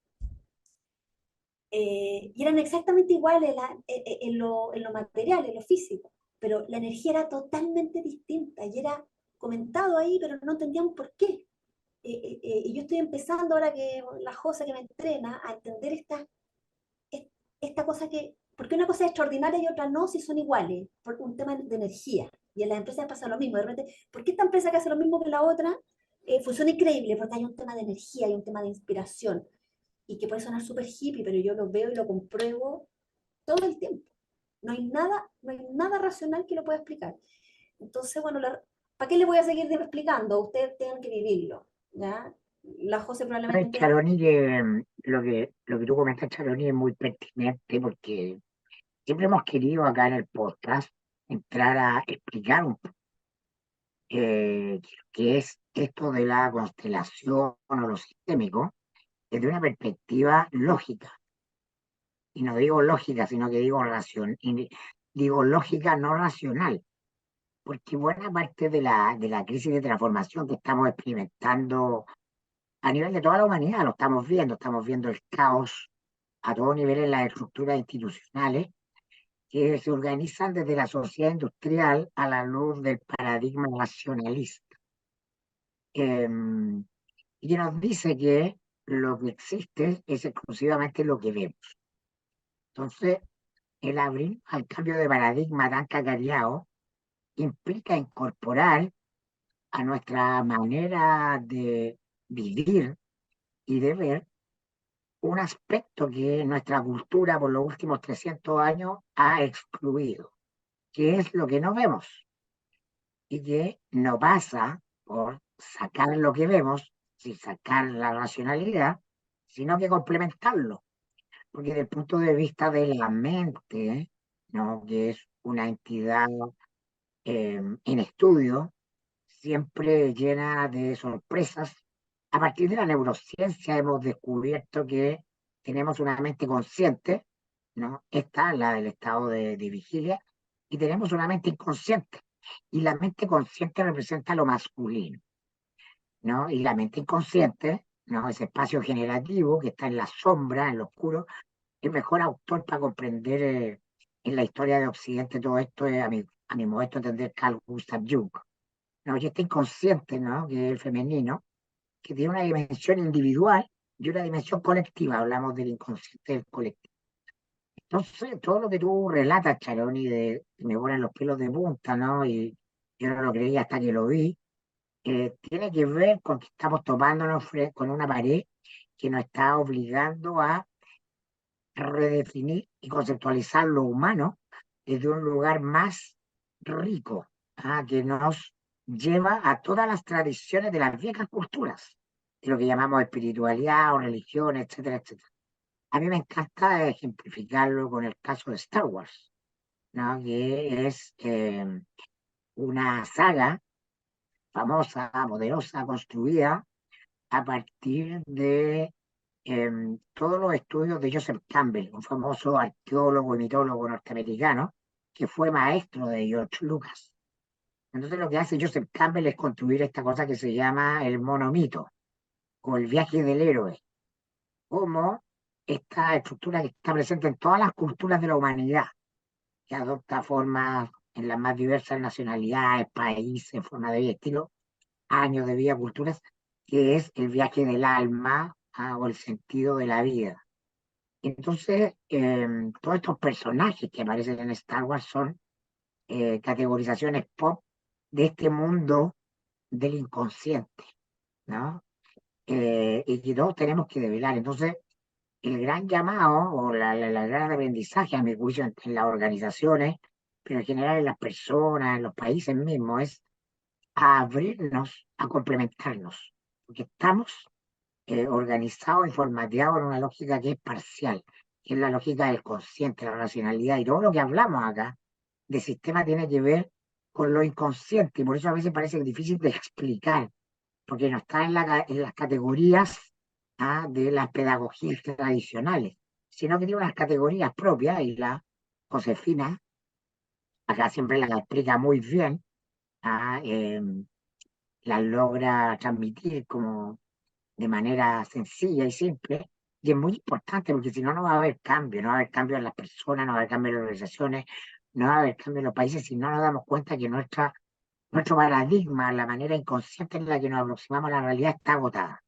Y eran exactamente iguales en lo material, en lo físico, pero la energía era totalmente distinta y era comentado ahí, pero no entendíamos por qué. Y yo estoy empezando ahora que la Josa que me entrena a entender esta cosa que, porque una cosa es extraordinaria y otra no, si son iguales, por un tema de energía. Y en las empresas pasa lo mismo. De repente, ¿por qué esta empresa que hace lo mismo que la otra funciona increíble? Porque hay un tema de energía, hay un tema de inspiración y que puede sonar súper hippie, pero yo lo veo y lo compruebo todo el tiempo. No hay nada racional que lo pueda explicar. Entonces, bueno, ¿para qué le voy a seguir explicando? Ustedes tienen que vivirlo, ¿ya? La José probablemente... Charoni, lo que tú comentas, Charoni, es muy pertinente porque siempre hemos querido acá en el podcast entrar a explicar un poco qué es esto de la constelación o lo sistémico desde una perspectiva lógica. Y no digo lógica, sino que digo lógica no racional, porque buena parte de la crisis de transformación que estamos experimentando a nivel de toda la humanidad, lo estamos viendo el caos a todo nivel en las estructuras institucionales que se organizan desde la sociedad industrial a la luz del paradigma nacionalista, y que nos dice que lo que existe es exclusivamente lo que vemos. Entonces, el abrir al cambio de paradigma tan cacareado implica incorporar a nuestra manera de vivir y de ver un aspecto que nuestra cultura por los últimos 300 años ha excluido, que es lo que no vemos y que no pasa por sacar lo que vemos, sin sacar la racionalidad, sino que complementarlo, porque desde el punto de vista de la mente, ¿no? Que es una entidad en estudio, siempre llena de sorpresas. A partir de la neurociencia hemos descubierto que tenemos una mente consciente, ¿no? Esta es la del estado de vigilia, y tenemos una mente inconsciente. Y la mente consciente representa lo masculino, ¿no? Y la mente inconsciente, ¿no? Ese espacio generativo que está en la sombra, en lo oscuro, el mejor autor para comprender en la historia de Occidente todo esto es, a mi modesto entender, Carl Gustav Jung, ¿no? Y este inconsciente, ¿no? Que es el femenino, que tiene una dimensión individual y una dimensión colectiva. Hablamos del inconsciente del colectivo. Entonces, todo lo que tú relatas, Charoni, me ponen los pelos de punta, ¿no? Y yo no lo creía hasta que lo vi, tiene que ver con que estamos topándonos con una pared que nos está obligando a redefinir y conceptualizar lo humano desde un lugar más rico, que nos lleva a todas las tradiciones de las viejas culturas, de lo que llamamos espiritualidad o religión, etcétera, etcétera. A mí me encanta ejemplificarlo con el caso de Star Wars, ¿no? Que es una saga famosa, poderosa, construida a partir de todos los estudios de Joseph Campbell, un famoso arqueólogo y mitólogo norteamericano que fue maestro de George Lucas. Entonces lo que hace Joseph Campbell es construir esta cosa que se llama el monomito o el viaje del héroe, como esta estructura que está presente en todas las culturas de la humanidad, que adopta formas en las más diversas nacionalidades, países, formas de vida, estilo, años de vida, culturas, que es el viaje del alma, o el sentido de la vida. Entonces, todos estos personajes que aparecen en Star Wars son categorizaciones pop de este mundo del inconsciente, ¿no? Y que todos tenemos que develar. Entonces, el gran llamado o la gran aprendizaje, a mi juicio, en las organizaciones, pero en general en las personas, en los países mismos, es a abrirnos, a complementarnos, porque estamos organizados y formateados en una lógica que es parcial, que es la lógica del consciente, la racionalidad, y todo lo que hablamos acá de sistema tiene que ver con lo inconsciente, y por eso a veces parece difícil de explicar, porque no está en las categorías de las pedagogías tradicionales, sino que tiene unas categorías propias, y la Josefina acá siempre las explica muy bien, las logra transmitir como de manera sencilla y simple, y es muy importante porque si no, no va a haber cambio, no va a haber cambio en las personas, no va a haber cambio en las organizaciones, no va a haber cambio en los países si no nos damos cuenta que nuestro paradigma, la manera inconsciente en la que nos aproximamos a la realidad está agotada.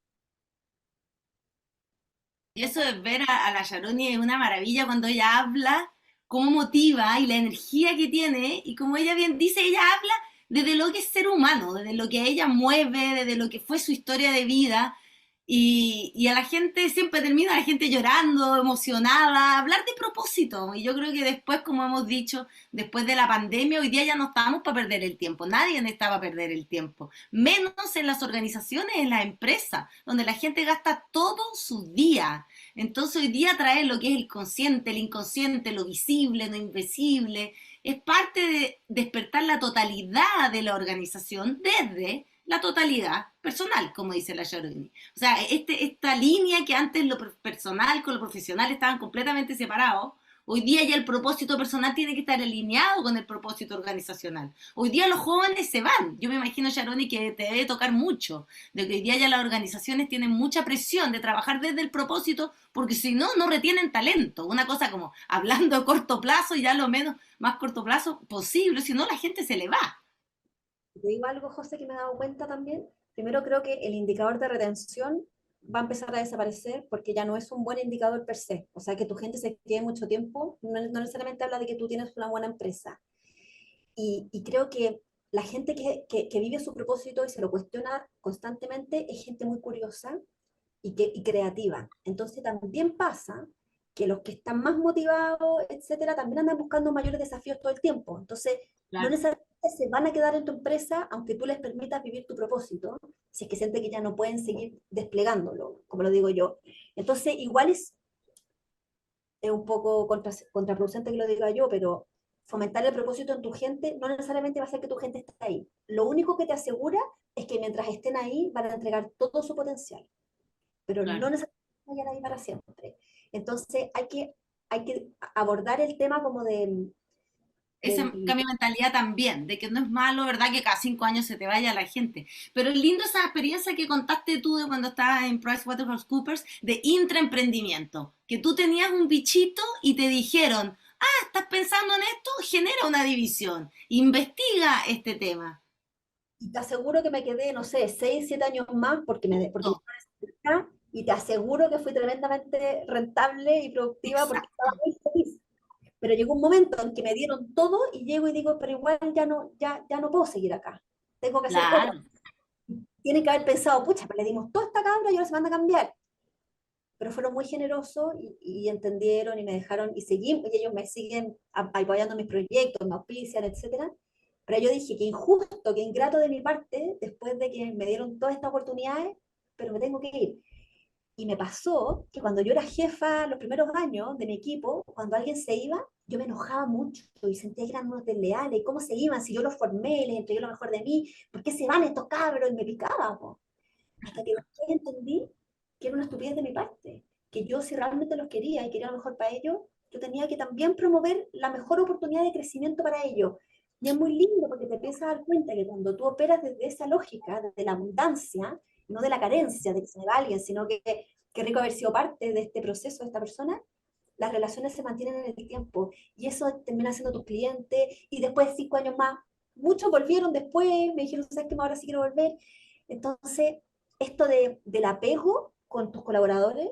Y eso de ver a la Sharoni es una maravilla cuando ella habla, cómo motiva y la energía que tiene, y como ella bien dice, ella habla desde lo que es ser humano, desde lo que ella mueve, desde lo que fue su historia de vida, y a la gente siempre termina la gente llorando, emocionada, hablar de propósito, y yo creo que después, como hemos dicho, después de la pandemia, hoy día ya no estamos para perder el tiempo, nadie está para perder el tiempo, menos en las organizaciones, en las empresas, donde la gente gasta todo su día. Entonces hoy día traer lo que es el consciente, el inconsciente, lo visible, lo invisible, es parte de despertar la totalidad de la organización desde la totalidad personal, como dice la Sharoni. O sea, esta línea que antes lo personal con lo profesional estaban completamente separados, Hoy día ya el propósito personal tiene que estar alineado con el propósito organizacional. Hoy día los jóvenes se van. Yo me imagino, Sharoni, que te debe tocar mucho, de que hoy día ya las organizaciones tienen mucha presión de trabajar desde el propósito, porque si no, no retienen talento. Una cosa como hablando a corto plazo y ya lo menos más corto plazo posible, si no la gente se le va. Te digo algo, José, que me he dado cuenta también. Primero creo que el indicador de retención va a empezar a desaparecer porque ya no es un buen indicador per se. O sea, que tu gente se quede mucho tiempo, no necesariamente habla de que tú tienes una buena empresa. Y creo que la gente que vive su propósito y se lo cuestiona constantemente es gente muy curiosa y creativa. Entonces también pasa que los que están más motivados, etcétera, también andan buscando mayores desafíos todo el tiempo. Entonces, no Claro. necesariamente se van a quedar en tu empresa aunque tú les permitas vivir tu propósito, si es que sienten que ya no pueden seguir desplegándolo, como lo digo yo. Entonces, igual es un poco contraproducente que lo diga yo, pero fomentar el propósito en tu gente no necesariamente va a hacer que tu gente esté ahí. Lo único que te asegura es que mientras estén ahí van a entregar todo su potencial, pero no Claro. necesariamente vayan ahí para siempre. Entonces hay que abordar el tema como Ese del cambio de mentalidad también, de que no es malo, ¿verdad? Que cada 5 años se te vaya la gente. Pero es lindo esa experiencia que contaste tú de cuando estabas en PricewaterhouseCoopers de intraemprendimiento, que tú tenías un bichito y te dijeron, ah, estás pensando en esto, genera una división, investiga este tema. y te aseguro que me quedé, no sé, 6 7 años más porque me Justo, estaba cerca, y te aseguro que fui tremendamente rentable y productiva porque estaba exacto. muy feliz. Pero llegó un momento en que me dieron todo y llego y digo, pero igual ya no puedo seguir acá. Tengo que hacer otra. Claro, Tienen que haber pensado, pucha, pero le dimos toda esta cabra y ahora se van a cambiar. Pero fueron muy generosos y entendieron y me dejaron y seguimos, y ellos me siguen apoyando mis proyectos, me auspician, etcétera. Pero yo dije que injusto, que ingrato de mi parte, después de que me dieron todas estas oportunidades, pero me tengo que ir. Y me pasó que cuando yo era jefa los primeros años de mi equipo, cuando alguien se iba, yo me enojaba mucho y sentía que eran unos desleales. ¿Cómo se iban? Si yo los formé, les entregué lo mejor de mí, ¿por qué se van estos cabros? Y me picaba, po. Hasta que después entendí que era una estupidez de mi parte. Que yo, si realmente los quería y quería lo mejor para ellos, yo tenía que también promover la mejor oportunidad de crecimiento para ellos. Y es muy lindo porque te empiezas a dar cuenta que cuando tú operas desde esa lógica, desde la abundancia, no de la carencia, de que se me va alguien, sino que rico haber sido parte de este proceso de esta persona, las relaciones se mantienen en el tiempo y eso termina siendo tus clientes y después de 5 años más, muchos volvieron después, me dijeron, ¿sabes qué? Ahora sí quiero volver. Entonces, esto del apego con tus colaboradores,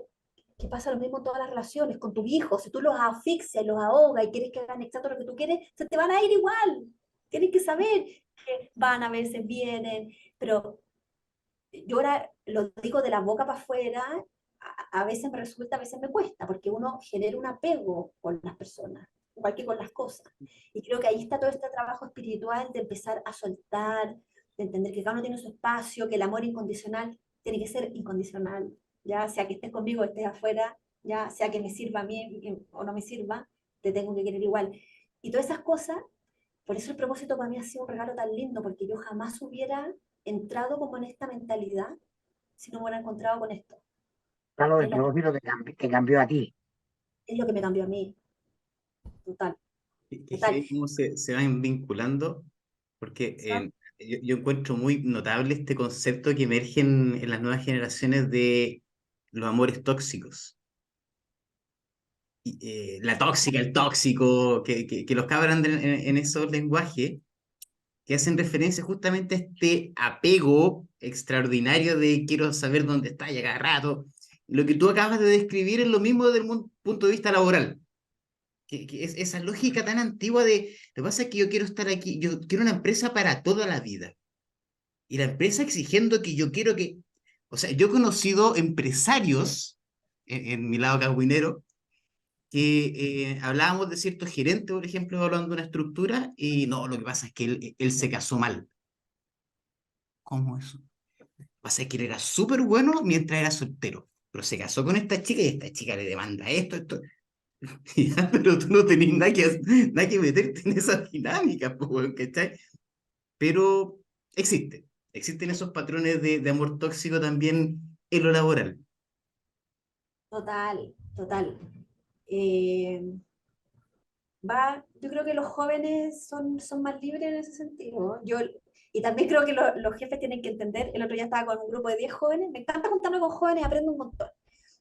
que pasa lo mismo en todas las relaciones, con tus hijos, si tú los asfixias, los ahogas y quieres que hagan exacto lo que tú quieres, se te van a ir igual. Tienes que saber que van a veces, vienen, pero yo ahora lo digo de la boca para afuera, a veces me resulta, a veces me cuesta, porque uno genera un apego con las personas, igual que con las cosas. Y creo que ahí está todo este trabajo espiritual de empezar a soltar, de entender que cada uno tiene su espacio, que el amor incondicional tiene que ser incondicional, ya sea que estés conmigo o estés afuera, ya sea que me sirva a mí o no me sirva, te tengo que querer igual. Y todas esas cosas, por eso el propósito para mí ha sido un regalo tan lindo, porque yo jamás hubiera entrado como en esta mentalidad si no me hubiera encontrado con esto. Claro, Y el propósito te cambió a ti. es lo que me cambió a mí, total, Que total. heavy cómo se van vinculando, porque ¿Sabes? yo encuentro muy notable este concepto que emerge en las nuevas generaciones de los amores tóxicos. La tóxica, el tóxico, que los cabros andan en esos lenguajes que hacen referencia justamente a este apego extraordinario de quiero saber dónde está y a cada rato. Lo que tú acabas de describir es lo mismo desde el punto de vista laboral. Que es esa lógica tan antigua de, lo que pasa es que yo quiero estar aquí, yo quiero una empresa para toda la vida. Y la empresa exigiendo que yo quiero que, o sea, yo he conocido empresarios en mi lado cagüinero que hablábamos de cierto gerente, por ejemplo, hablando de una estructura, y no, lo que pasa es que él se casó mal. ¿Cómo eso? Pasa es que él era súper bueno mientras era soltero, pero se casó con esta chica y esta chica le demanda esto. Ya, pero tú no tenés nada que meterte en esa dinámica, po, weón, ¿cachai? Pero existen esos patrones de amor tóxico también en lo laboral. Total, total. Eh, Yo creo que los jóvenes son más libres en ese sentido. Y también creo que los jefes tienen que entender, el otro día estaba con un grupo de 10 jóvenes, me encanta juntarme con jóvenes, aprendo un montón.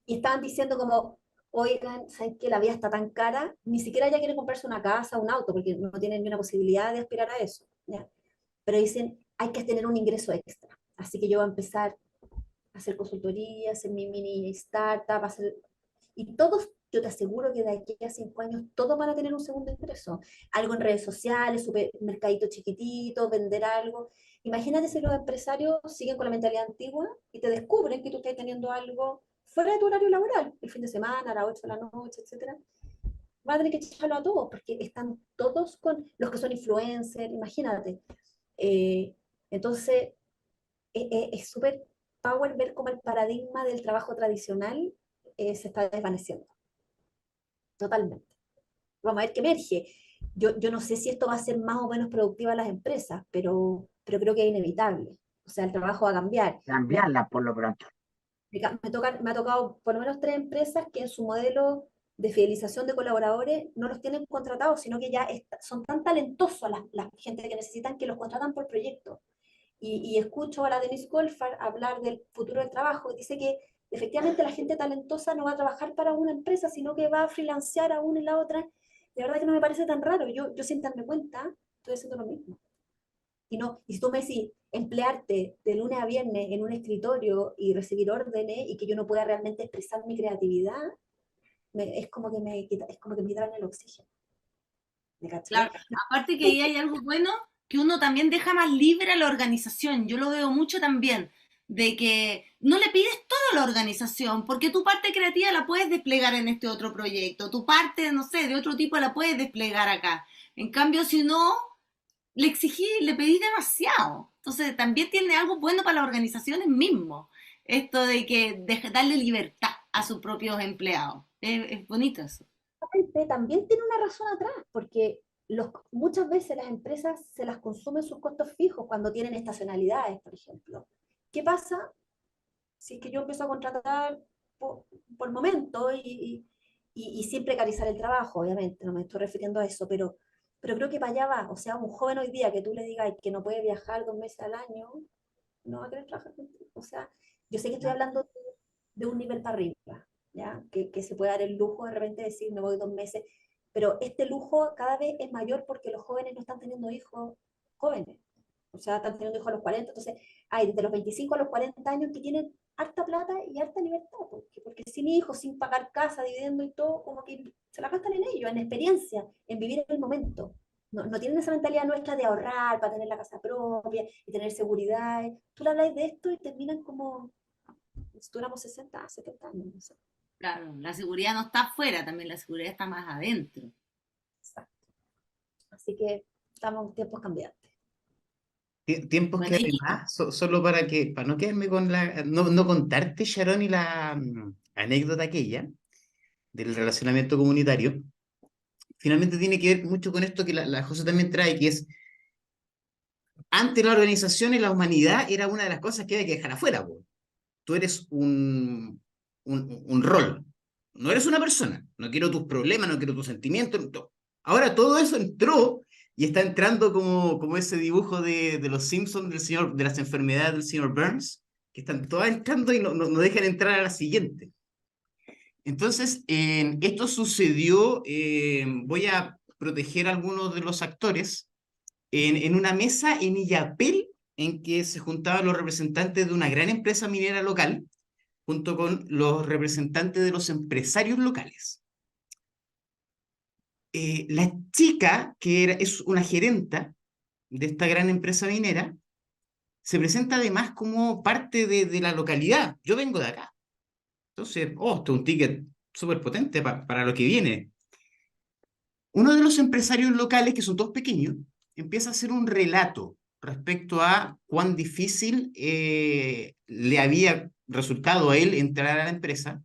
Y estaban diciendo como, oigan, ¿saben que la vida está tan cara? Ni siquiera ya quieren comprarse una casa, un auto, porque no tienen ni una posibilidad de aspirar a eso, ¿ya? Pero dicen, hay que tener un ingreso extra. Así que yo voy a empezar a hacer consultoría, hacer mi mini startup, y todos, yo te aseguro que de aquí a 5 años, todos van a tener un segundo ingreso. Algo en redes sociales, supermercadito chiquitito, vender algo. Imagínate si los empresarios siguen con la mentalidad antigua y te descubren que tú estás teniendo algo fuera de tu horario laboral, el fin de semana, a las 8 de la noche, etcétera. Van a tener que echarlo a todos, porque están todos con los que son influencers, imagínate. Eh, entonces, es súper power ver cómo el paradigma del trabajo tradicional se está desvaneciendo, totalmente. Vamos a ver qué emerge. Yo no sé si esto va a ser más o menos productiva a las empresas, pero creo que es inevitable. O sea, el trabajo va a cambiar. cambiarlas por lo pronto. Me ha tocado por lo menos 3 empresas que en su modelo de fidelización de colaboradores no los tienen contratados, sino que ya son tan talentosos la gente que necesitan que los contratan por proyecto. Y escucho a la Denise Goldfarb hablar del futuro del trabajo, y dice que efectivamente la gente talentosa no va a trabajar para una empresa, sino que va a freelancear a una y la otra. De verdad que no me parece tan raro. Yo sin darme cuenta, estoy haciendo lo mismo. Y si tú me decís, emplearte de lunes a viernes en un escritorio y recibir órdenes y que yo no pueda realmente expresar mi creatividad, es como que es como que me quitan el oxígeno. ¿Me cachai? Claro, aparte que ahí hay algo bueno, que uno también deja más libre a la organización. Yo lo veo mucho también, de que no le pides todo a la organización, porque tu parte creativa la puedes desplegar en este otro proyecto, tu parte, no sé, de otro tipo la puedes desplegar acá. En cambio, si no, le exigí, le pedí demasiado. Entonces, también tiene algo bueno para las organizaciones mismo, esto de que darle libertad a sus propios empleados. Es bonito eso. También tiene una razón atrás, porque muchas veces las empresas se las consumen sus costos fijos cuando tienen estacionalidades, por ejemplo. ¿Qué pasa si es que yo empiezo a contratar por momento y sin precarizar el trabajo? Obviamente, no me estoy refiriendo a eso, pero creo que para allá va. O sea, un joven hoy día que tú le digas que no puede viajar 2 meses al año, no va a querer trabajar contigo. O sea, yo sé que estoy hablando de un nivel para arriba, ¿ya? Que se puede dar el lujo de repente de decir, me voy 2 meses, pero este lujo cada vez es mayor porque los jóvenes no están teniendo hijos jóvenes, o sea, están teniendo hijos a los 40, entonces hay desde los 25 a los 40 años que tienen harta plata y harta libertad, porque sin hijos, sin pagar casa, dividendo y todo, como que se la gastan en ello, en experiencia, en vivir el momento. No tienen esa mentalidad nuestra de ahorrar para tener la casa propia y tener seguridad. Tú le hablas de esto y terminan como si tuviéramos 60, 70 años, no sé. Claro, la seguridad no está afuera, también la seguridad está más adentro. Exacto. Así que estamos en tiempos cambiantes. Tiempos que Bueno, y además, solo para no quedarme con no contarte, Sharon, y la anécdota aquella del relacionamiento comunitario, finalmente tiene que ver mucho con esto que la José también trae, que es, antes la organización y la humanidad era una de las cosas que había que dejar afuera, po. Tú eres un rol, no eres una persona, no quiero tus problemas, no quiero tus sentimientos, no. Ahora todo eso entró y está entrando como ese dibujo de los Simpsons de las enfermedades del señor Burns, que están todas entrando y no dejan entrar a la siguiente. Entonces, esto sucedió, voy a proteger a algunos de los actores, en una mesa en Illapel, en que se juntaban los representantes de una gran empresa minera local, junto con los representantes de los empresarios locales. La chica, es una gerenta de esta gran empresa minera, se presenta además como parte de la localidad. Yo vengo de acá. Entonces, esto es un ticket súper potente para lo que viene. Uno de los empresarios locales, que son todos pequeños, empieza a hacer un relato respecto a cuán difícil le había resultado a él entrar a la empresa,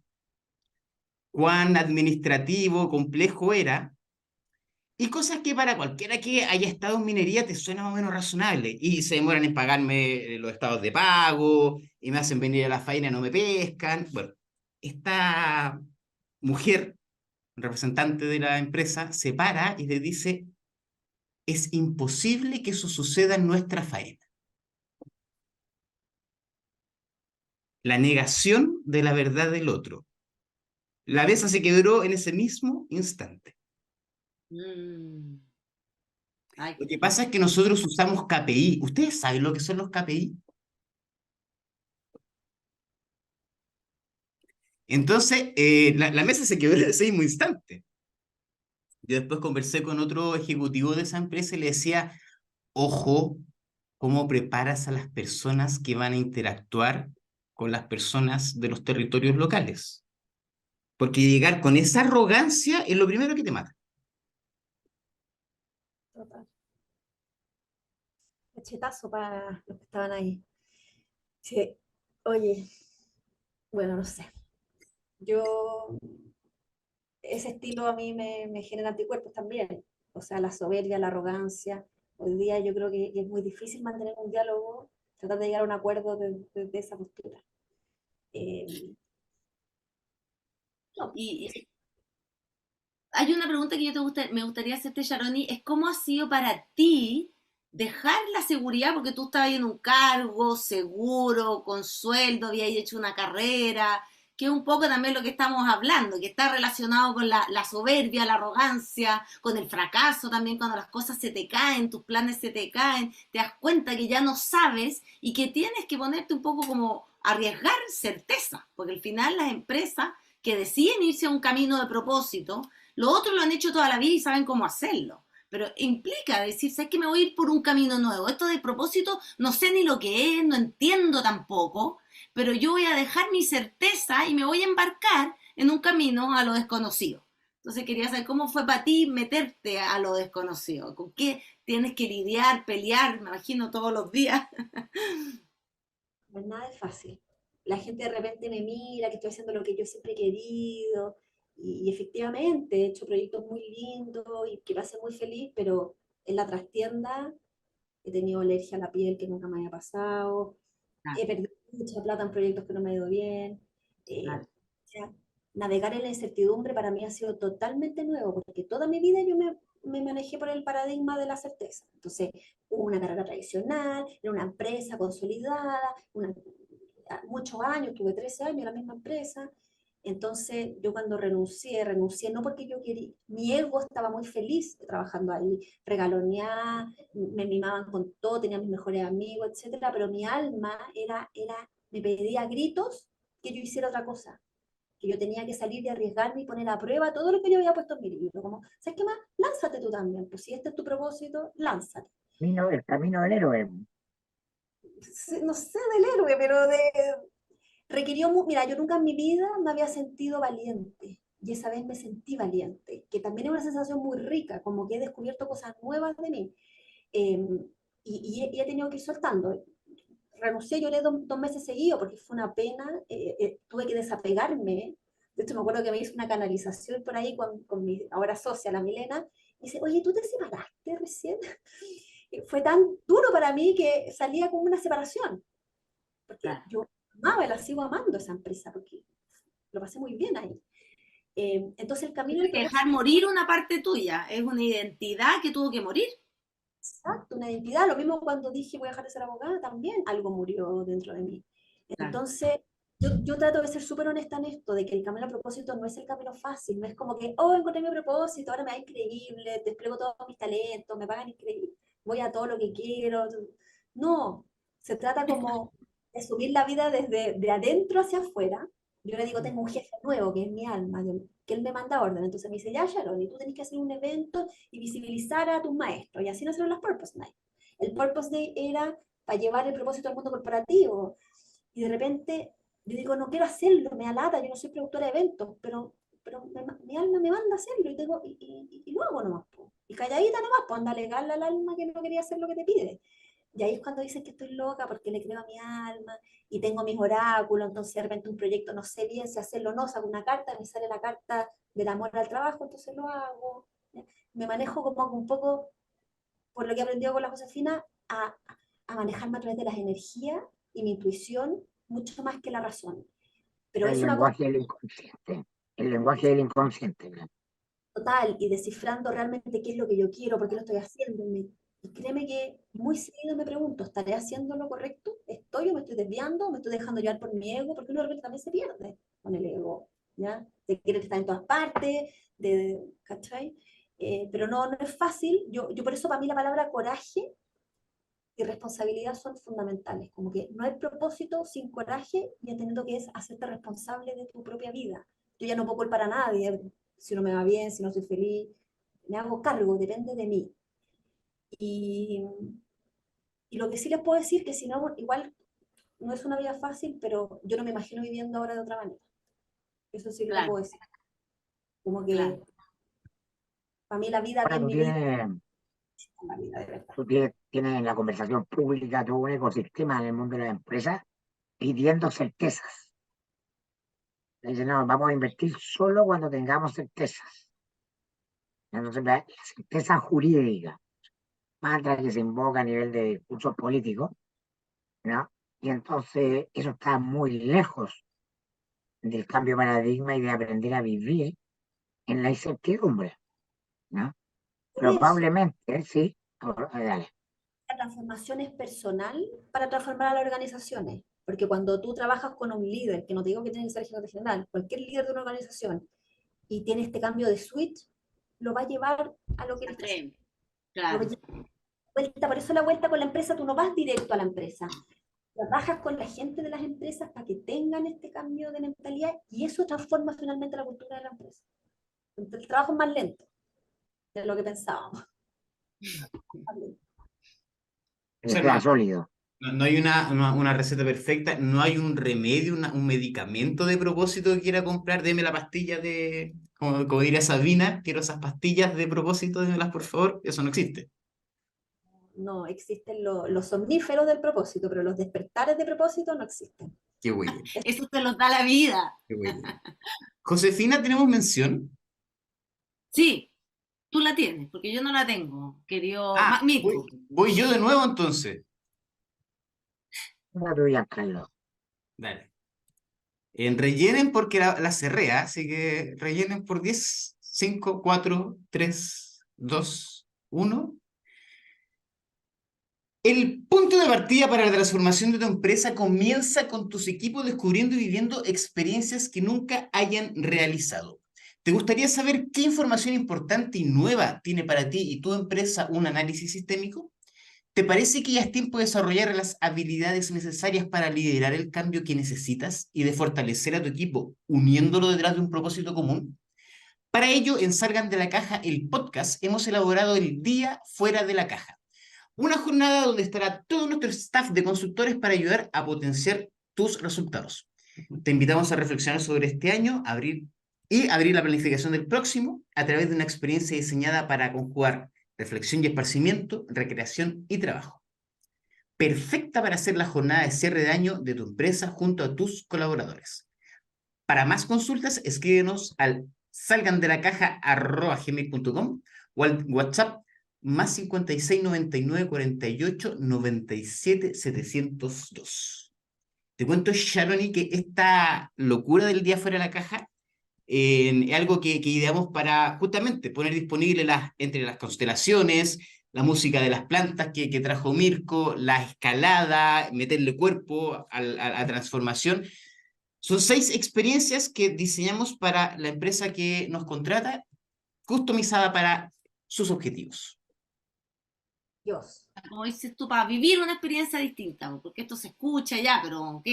cuán administrativo, complejo era, y cosas que para cualquiera que haya estado en minería te suena más o menos razonable. Y se demoran en pagarme los estados de pago, y me hacen venir a la faena y no me pescan. Bueno, esta mujer el representante de la empresa, se para y le dice, es imposible que eso suceda en nuestra faena. La negación de la verdad del otro. La mesa se quebró en ese mismo instante. Mm. Ay, Lo qué que fuerte. pasa es que nosotros usamos KPI. ¿Ustedes saben lo que son los KPI? Entonces, la mesa se quebró en ese mismo instante. Yo después conversé con otro ejecutivo de esa empresa y le decía, ojo, cómo preparas a las personas que van a interactuar con las personas de los territorios locales. Porque llegar con esa arrogancia es lo primero que te mata. Total. Cachetazo para los que estaban ahí. Sí, oye, bueno, no sé. Yo, ese estilo a mí me genera anticuerpos también. O sea, la soberbia, la arrogancia. Hoy día yo creo que es muy difícil mantener un diálogo, tratar de llegar a un acuerdo de esa postura. No, Y hay una pregunta que me gustaría hacerte, Sharoni, es cómo ha sido para ti dejar la seguridad, porque tú estabas en un cargo seguro, con sueldo, habías hecho una carrera, que es un poco también lo que estamos hablando, que está relacionado con la soberbia, la arrogancia, con el fracaso también, cuando las cosas se te caen, tus planes se te caen, te das cuenta que ya no sabes y que tienes que ponerte un poco como arriesgar certeza, porque al final las empresas que deciden irse a un camino de propósito, los otros lo han hecho toda la vida y saben cómo hacerlo. Pero implica decir, ¿sabes que me voy a ir por un camino nuevo? Esto de propósito no sé ni lo que es, no entiendo tampoco, pero yo voy a dejar mi certeza y me voy a embarcar en un camino a lo desconocido. Entonces quería saber cómo fue para ti meterte a lo desconocido, con qué tienes que lidiar, pelear, me imagino todos los días. no es nada de fácil. La gente de repente me mira, que estoy haciendo lo que yo siempre he querido, y efectivamente he hecho proyectos muy lindos y que me hacen muy feliz, pero en la trastienda he tenido alergia a la piel que nunca me había pasado, he perdido mucha plata en proyectos que no me ha ido bien. O sea, navegar en la incertidumbre para mí ha sido totalmente nuevo, porque toda mi vida yo me manejé por el paradigma de la certeza. Entonces, hubo una carrera tradicional, era una empresa consolidada, muchos años, tuve 13 años en la misma empresa. Entonces, yo cuando renuncié no porque yo quería, mi ego estaba muy feliz trabajando ahí, regaloneada, me mimaban con todo, tenía mis mejores amigos, etcétera, pero mi alma me pedía a gritos que yo hiciera otra cosa, que yo tenía que salir y arriesgarme y poner a prueba todo lo que yo había puesto en mi libro, como, ¿sabes qué más? Lánzate tú también, pues si este es tu propósito, lánzate. El camino del héroe. No sé del héroe, pero requirió, mira, yo nunca en mi vida me había sentido valiente, y esa vez me sentí valiente, que también es una sensación muy rica, como que he descubierto cosas nuevas de mí, eh, y he tenido que ir soltando. Renuncié, lloré 2 meses seguidos porque fue una pena, tuve que desapegarme. De hecho, me acuerdo que me hizo una canalización por ahí con mi ahora socia, la Milena, y dice, oye, ¿tú te separaste recién? Fue tan duro para mí que salía como una separación, porque Claro. yo amaba y la sigo amando esa empresa, porque lo pasé muy bien ahí. Entonces el camino del Tienes que dejar propósito, morir una parte tuya, es una identidad que tuvo que morir. exacto, una identidad, lo mismo cuando dije voy a dejar de ser abogada, también algo murió dentro de mí. Claro. Entonces, yo trato de ser súper honesta en esto, de que el camino al propósito no es el camino fácil, no es como que, oh, encontré mi propósito, ahora me va increíble, despliego todos mis talentos, me pagan increíble, voy a todo lo que quiero. No, se trata como de subir la vida desde de adentro hacia afuera. Yo le digo, tengo un jefe nuevo, que es mi alma, que él me manda orden. Entonces me dice, ya, Sharon, y tú tenés que hacer un evento y visibilizar a tus maestros. Y así nacieron las Purpose Night. El Purpose Day era para llevar el propósito al mundo corporativo. Y de repente yo digo, no quiero hacerlo, me da lata, yo no soy productora de eventos, pero mi alma me manda a hacerlo y lo hago nomás. Po. Y calladita nomás, pues anda a alegarle al alma que no quería hacer lo que te pide. Y ahí es cuando dicen que estoy loca porque le creo a mi alma y tengo mis oráculos, entonces de repente un proyecto no sé bien si hacerlo o no, saco una carta, me sale la carta del amor al trabajo, entonces lo hago. Me manejo como un poco, por lo que he aprendido con la Josefina, a manejarme a través de las energías y mi intuición mucho más que la razón. Pero El es una cosa, lenguaje del inconsciente. El lenguaje del inconsciente. ¿No? total y descifrando realmente qué es lo que yo quiero, por qué lo estoy haciendo. Y créeme que muy seguido me pregunto, ¿estaré haciendo lo correcto? ¿Estoy o me estoy desviando? ¿O me estoy dejando llevar por mi ego? Porque uno de repente también se pierde con el ego, ¿ya? Se quiere estar en todas partes, ¿cachai? Pero no es fácil. Yo por eso para mí la palabra coraje y responsabilidad son fundamentales. Como que no hay propósito sin coraje y entendiendo que es hacerte responsable de tu propia vida. Yo ya no puedo culpar a nadie si no me va bien, si no soy feliz. Me hago cargo, depende de mí. Y, y lo que sí les puedo decir que si no, igual no es una vida fácil, pero yo no me imagino viviendo ahora de otra manera. Eso sí que lo Claro, puedo decir. Como que claro. para mí la vida Ahora bien vivida es la vida de verdad. tienes en la conversación pública todo un ecosistema en el mundo de las empresas pidiendo certezas. Le dicen, no, vamos a invertir solo cuando tengamos certezas. Entonces, la certeza jurídica, mantra que se invoca a nivel de discursos políticos, ¿no? Y entonces eso está muy lejos del cambio de paradigma y de aprender a vivir en la incertidumbre, ¿no? Por eso, Probablemente, sí. Dale. la transformación es personal para transformar a las organizaciones. Porque cuando tú trabajas con un líder, que no te digo que tiene que ser gerente general, cualquier líder de una organización, y tiene este cambio de switch, lo va a llevar a lo que él está haciendo. Atréveme. Lo va a Claro. llevar vuelta, por eso la vuelta con la empresa, tú no vas directo a la empresa. Trabajas con la gente de las empresas para que tengan este cambio de mentalidad y eso transforma finalmente la cultura de la empresa. Entonces, el trabajo es más lento de lo que pensábamos. O Que sea, sea sólido. no hay una receta perfecta, no hay un remedio, un medicamento de propósito que quiera comprar, deme la pastilla de, como diría Sabina, quiero esas pastillas de propósito, démelas por favor, eso no existe. No, existen los somníferos del propósito, pero los despertares de propósito no existen. Qué huella, Eso te los da la vida. qué huella. Josefina, ¿tenemos mención? Sí, tú la tienes, porque yo no la tengo, querido Ah, Mirko. voy yo de nuevo entonces. Una tuya, Carlos. Dale. Rellenen porque la cerré, ¿ah? Así que rellenen por 10, 5, 4, 3, 2, 1. El punto de partida para la transformación de tu empresa comienza con tus equipos descubriendo y viviendo experiencias que nunca hayan realizado. ¿Te gustaría saber qué información importante y nueva tiene para ti y tu empresa un análisis sistémico? ¿Te parece que ya es tiempo de desarrollar las habilidades necesarias para liderar el cambio que necesitas y de fortalecer a tu equipo uniéndolo detrás de un propósito común? Para ello, en Salgan de la Caja, el podcast, hemos elaborado el Día Fuera de la Caja, una jornada donde estará todo nuestro staff de consultores para ayudar a potenciar tus resultados. Te invitamos a reflexionar sobre este año, abrir la planificación del próximo a través de una experiencia diseñada para conjugar reflexión y esparcimiento, recreación y trabajo. Perfecta para hacer la jornada de cierre de año de tu empresa junto a tus colaboradores. Para más consultas, escríbenos al salgandelacaja@gmail.com o al WhatsApp más 56 99 48 97 702. Te cuento, Sharoni, que esta locura del día fuera de la caja es algo que ideamos para justamente poner disponible entre las constelaciones, la música de las plantas que trajo Mirko, la escalada, meterle cuerpo a la transformación. Son 6 experiencias que diseñamos para la empresa que nos contrata, customizada para sus objetivos. Dios. Como dices tú, para vivir una experiencia distinta, porque esto se escucha ya, pero ok,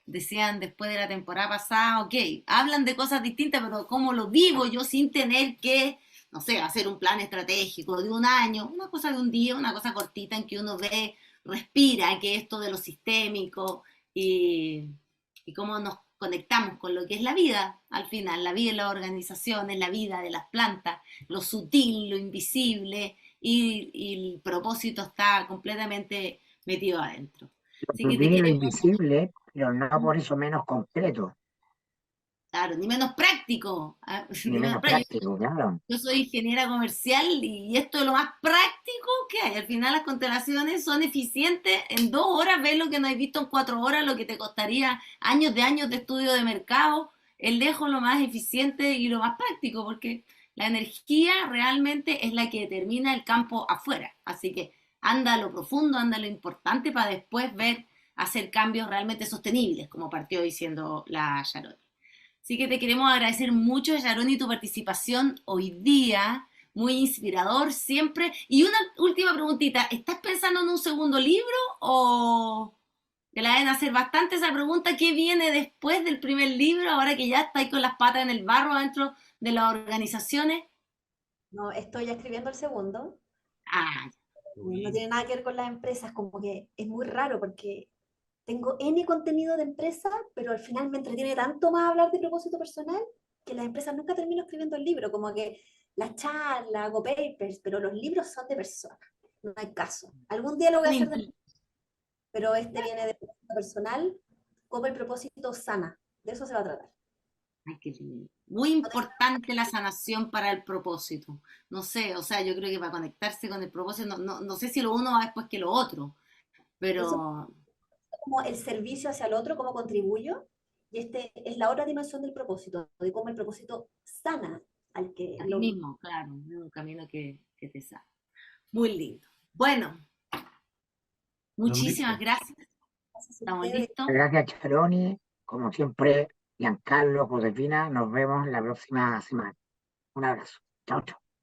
decían después de la temporada pasada, ok, hablan de cosas distintas, pero ¿cómo lo vivo yo sin tener que, no sé, hacer un plan estratégico de un año, una cosa de un día, una cosa cortita en que uno ve, respira, que esto de lo sistémico y cómo nos conectamos con lo que es la vida, al final, la vida de las organizaciones, la vida de las plantas, lo sutil, lo invisible, y el propósito está completamente metido adentro. Lo Así que te sutil y lo queremos, invisible, pero no por eso menos concreto, claro, ni menos práctico, ni ni menos menos práctico. práctico, claro. Yo soy ingeniera comercial y esto es lo más práctico que hay. Al final las constelaciones son eficientes. En 2 horas ves lo que no has visto en 4 horas, lo que te costaría años de estudio de mercado. Es lejos lo más eficiente y lo más práctico, porque La energía realmente es la que determina el campo afuera, así que anda a lo profundo, anda a lo importante para después ver, hacer cambios realmente sostenibles, como partió diciendo la Sharon. Así que te queremos agradecer mucho, Yaroni, tu participación hoy día, muy inspirador siempre. Y una última preguntita, ¿estás pensando en un segundo libro o te la deben hacer bastante esa pregunta? ¿Qué viene después del primer libro, ahora que ya estáis con las patas en el barro dentro de las organizaciones? No, estoy ya escribiendo el segundo. Ah, No tiene nada que ver con las empresas, como que es muy raro porque tengo N contenido de empresa, pero al final me entretiene tanto más hablar de propósito personal que las empresas nunca termino escribiendo el libro, como que las charlas, hago papers, pero los libros son de personas, no hay caso. Algún día lo voy a hacer, pero este viene de propósito personal, como el propósito sana, de eso se va a tratar. ay, qué lindo. Muy importante la sanación para el propósito. No sé, o sea, yo creo que para conectarse con el propósito, no sé si lo uno va después que lo otro, Eso pero es como el servicio hacia el otro, cómo contribuyo, y este es la otra dimensión del propósito, de cómo el propósito sana al que a ti lo... mismo, claro, es un camino que te sale. Muy lindo. Bueno, Lo muchísimas mismo. gracias. Gracias a ¿Estamos ustedes. listos? Gracias, Charoni. Como siempre, Giancarlo, Josefina, nos vemos la próxima semana. Un abrazo. Chao, chao.